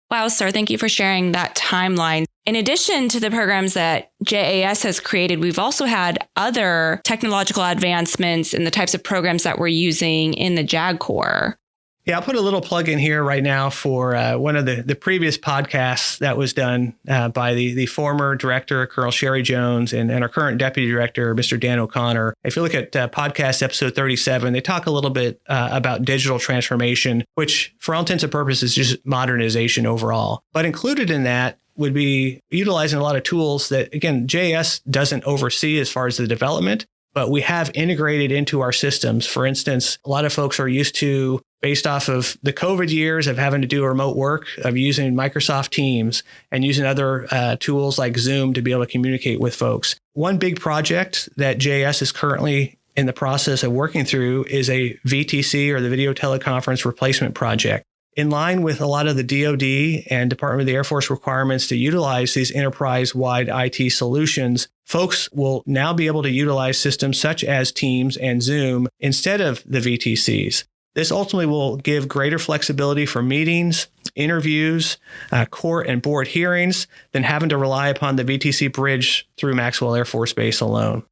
Wow, sir, thank you for sharing that timeline. In addition to the programs that JAS has created, we've also had other technological advancements in the types of programs that we're using in the JAG Corps. Yeah, I'll put a little plug in here right now for one of the previous podcasts that was done by the former director, Colonel Sherry Jones, and our current deputy director, Mr. Dan O'Connor. If you look at podcast episode 37, they talk a little bit about digital transformation, which for all intents and purposes is just modernization overall. But included in that would be utilizing a lot of tools that, again, JAS doesn't oversee as far as the development, but we have integrated into our systems. For instance, a lot of folks are used to, based off of the COVID years of having to do remote work, of using Microsoft Teams and using other tools like Zoom to be able to communicate with folks. One big project that JAS is currently in the process of working through is a VTC, or the Video Teleconference Replacement Project. In line with a lot of the DoD and Department of the Air Force requirements to utilize these enterprise-wide IT solutions, folks will now be able to utilize systems such as Teams and Zoom instead of the VTCs. This ultimately will give greater flexibility for meetings, interviews, court and board hearings than having to rely upon the VTC bridge through Maxwell Air Force Base alone.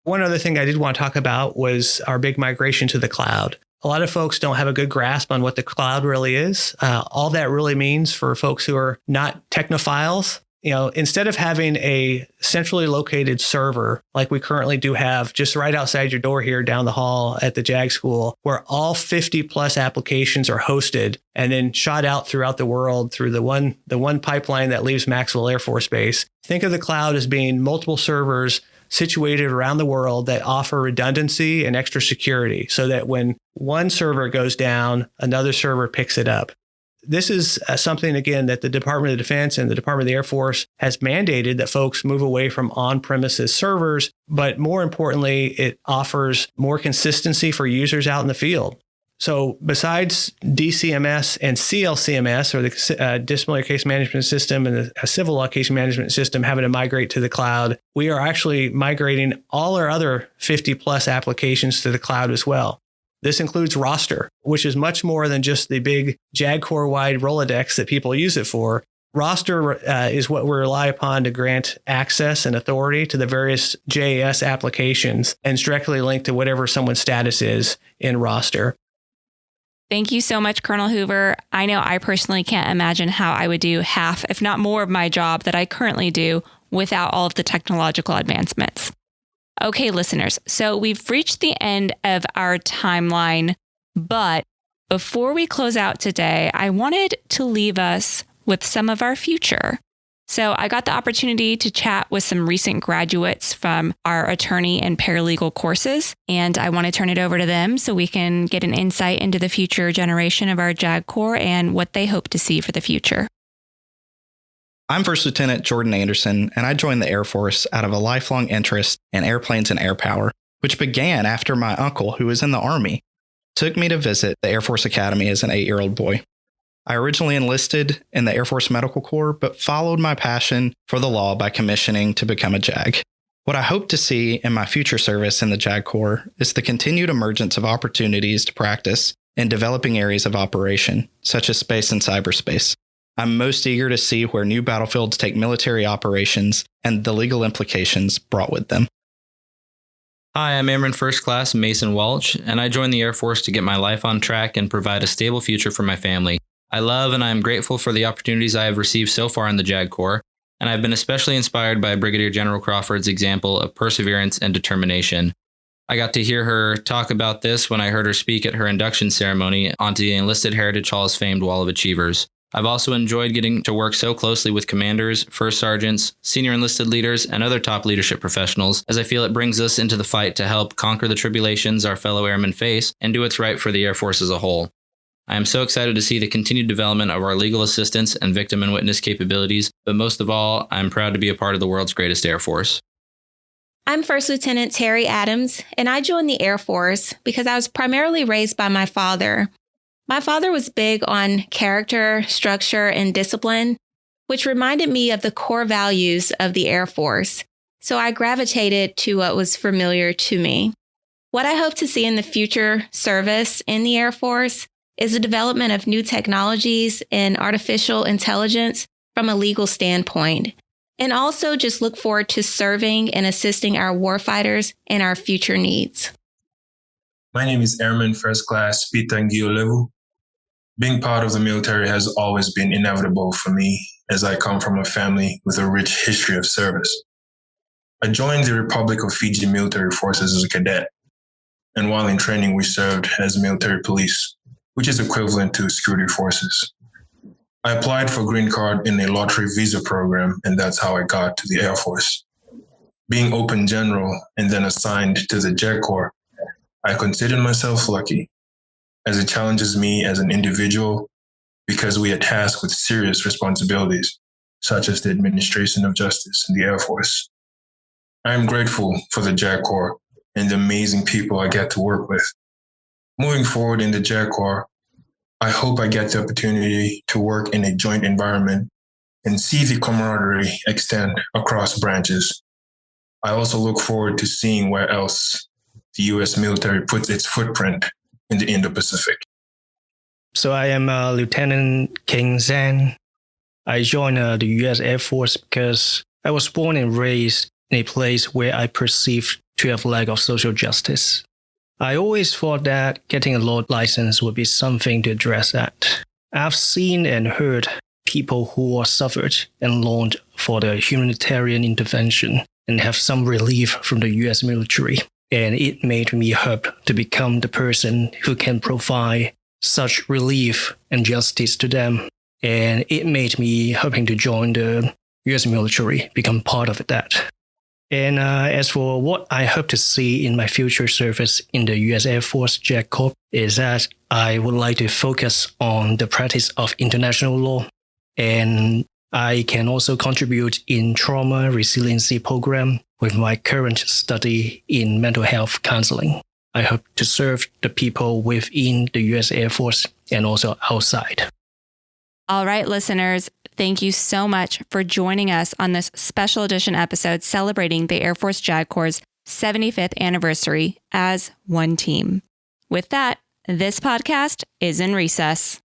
One other thing I did want to talk about was our big migration to the cloud. A lot of folks don't have a good grasp on what the cloud really is. All that really means for folks who are not technophiles, instead of having a centrally located server like we currently do have just right outside your door here down the hall at the JAG school, where all 50 plus applications are hosted and then shot out throughout the world through the one pipeline that leaves Maxwell Air Force Base. Think of the cloud as being multiple servers situated around the world that offer redundancy and extra security so that when one server goes down, another server picks it up. This is something, again, that the Department of Defense and the Department of the Air Force has mandated that folks move away from on-premises servers, but more importantly, it offers more consistency for users out in the field. So besides DCMS and CLCMS, or the Disciplinary Case Management System and the Civil Law Case Management System, having to migrate to the cloud, we are actually migrating all our other 50 plus applications to the cloud as well. This includes Roster, which is much more than just the big JAG Corps-wide Rolodex that people use it for. Roster is what we rely upon to grant access and authority to the various JAS applications, and it's directly linked to whatever someone's status is in Roster. Thank you so much, Colonel Hoover. I know I personally can't imagine how I would do half, if not more, of my job that I currently do without all of the technological advancements. Okay, listeners, so we've reached the end of our timeline, but before we close out today, I wanted to leave us with some of our future. So I got the opportunity to chat with some recent graduates from our attorney and paralegal courses, and I want to turn it over to them so we can get an insight into the future generation of our JAG Corps and what they hope to see for the future. I'm First Lieutenant Jordan Anderson, and I joined the Air Force out of a lifelong interest in airplanes and air power, which began after my uncle, who was in the Army, took me to visit the Air Force Academy as an 8-year-old boy. I originally enlisted in the Air Force Medical Corps, but followed my passion for the law by commissioning to become a JAG. What I hope to see in my future service in the JAG Corps is the continued emergence of opportunities to practice in developing areas of operation, such as space and cyberspace. I'm most eager to see where new battlefields take military operations and the legal implications brought with them. Hi, I'm Airman First Class Mason Welch, and I joined the Air Force to get my life on track and provide a stable future for my family. I love and I am grateful for the opportunities I have received so far in the JAG Corps, and I've been especially inspired by Brigadier General Crawford's example of perseverance and determination. I got to hear her talk about this when I heard her speak at her induction ceremony onto the Enlisted Heritage Hall's famed Wall of Achievers. I've also enjoyed getting to work so closely with commanders, first sergeants, senior enlisted leaders, and other top leadership professionals, as I feel it brings us into the fight to help conquer the tribulations our fellow airmen face and do what's right for the Air Force as a whole. I am so excited to see the continued development of our legal assistance and victim and witness capabilities, but most of all, I'm proud to be a part of the world's greatest Air Force. I'm First Lieutenant Terry Adams, and I joined the Air Force because I was primarily raised by my father. My father was big on character, structure, and discipline, which reminded me of the core values of the Air Force, so I gravitated to what was familiar to me. What I hope to see in the future service in the Air Force is the development of new technologies and artificial intelligence from a legal standpoint, and also just look forward to serving and assisting our warfighters and our future needs. My name is Airman First Class Peter Ngiolevu. Being part of the military has always been inevitable for me, as I come from a family with a rich history of service. I joined the Republic of Fiji Military Forces as a cadet, and while in training we served as military police, which is equivalent to security forces. I applied for green card in a lottery visa program, and that's how I got to the Air Force. Being open general and then assigned to the JAG Corps, I considered myself lucky, as it challenges me as an individual because we are tasked with serious responsibilities, such as the administration of justice in the Air Force. I am grateful for the JAG Corps and the amazing people I get to work with. Moving forward in the JAG Corps, I hope I get the opportunity to work in a joint environment and see the camaraderie extend across branches. I also look forward to seeing where else the U.S. military puts its footprint in the Indo-Pacific. So I am Lieutenant King Zhang. I joined the U.S. Air Force because I was born and raised in a place where I perceived to have lack of social justice. I always thought that getting a law license would be something to address that. I've seen and heard people who suffered and longed for the humanitarian intervention and have some relief from the U.S. military. And it made me hope to become the person who can provide such relief and justice to them. And it made me hoping to join the U.S. military, become part of that. And as for what I hope to see in my future service in the U.S. Air Force JAG Corps is that I would like to focus on the practice of international law. And I can also contribute in trauma resiliency program with my current study in mental health counseling. I hope to serve the people within the U.S. Air Force and also outside. All right, listeners, thank you so much for joining us on this special edition episode celebrating the Air Force JAG Corps' 75th anniversary as one team. With that, this podcast is in recess.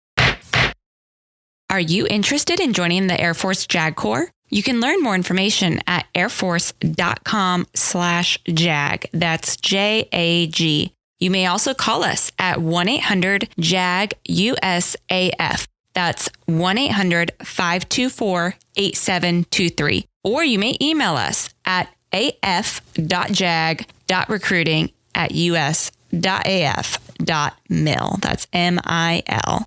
Are you interested in joining the Air Force JAG Corps? You can learn more information at airforce.com/JAG. That's JAG. You may also call us at 1-800-JAG-USAF. That's 1-800-524-8723. Or you may email us at af.jag.recruiting@us.af.mil. That's MIL.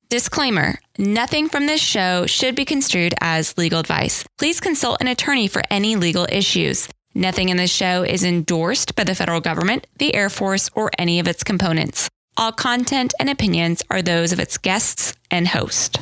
Disclaimer: nothing from this show should be construed as legal advice. Please consult an attorney for any legal issues. Nothing in this show is endorsed by the federal government, the Air Force, or any of its components. All content and opinions are those of its guests and host.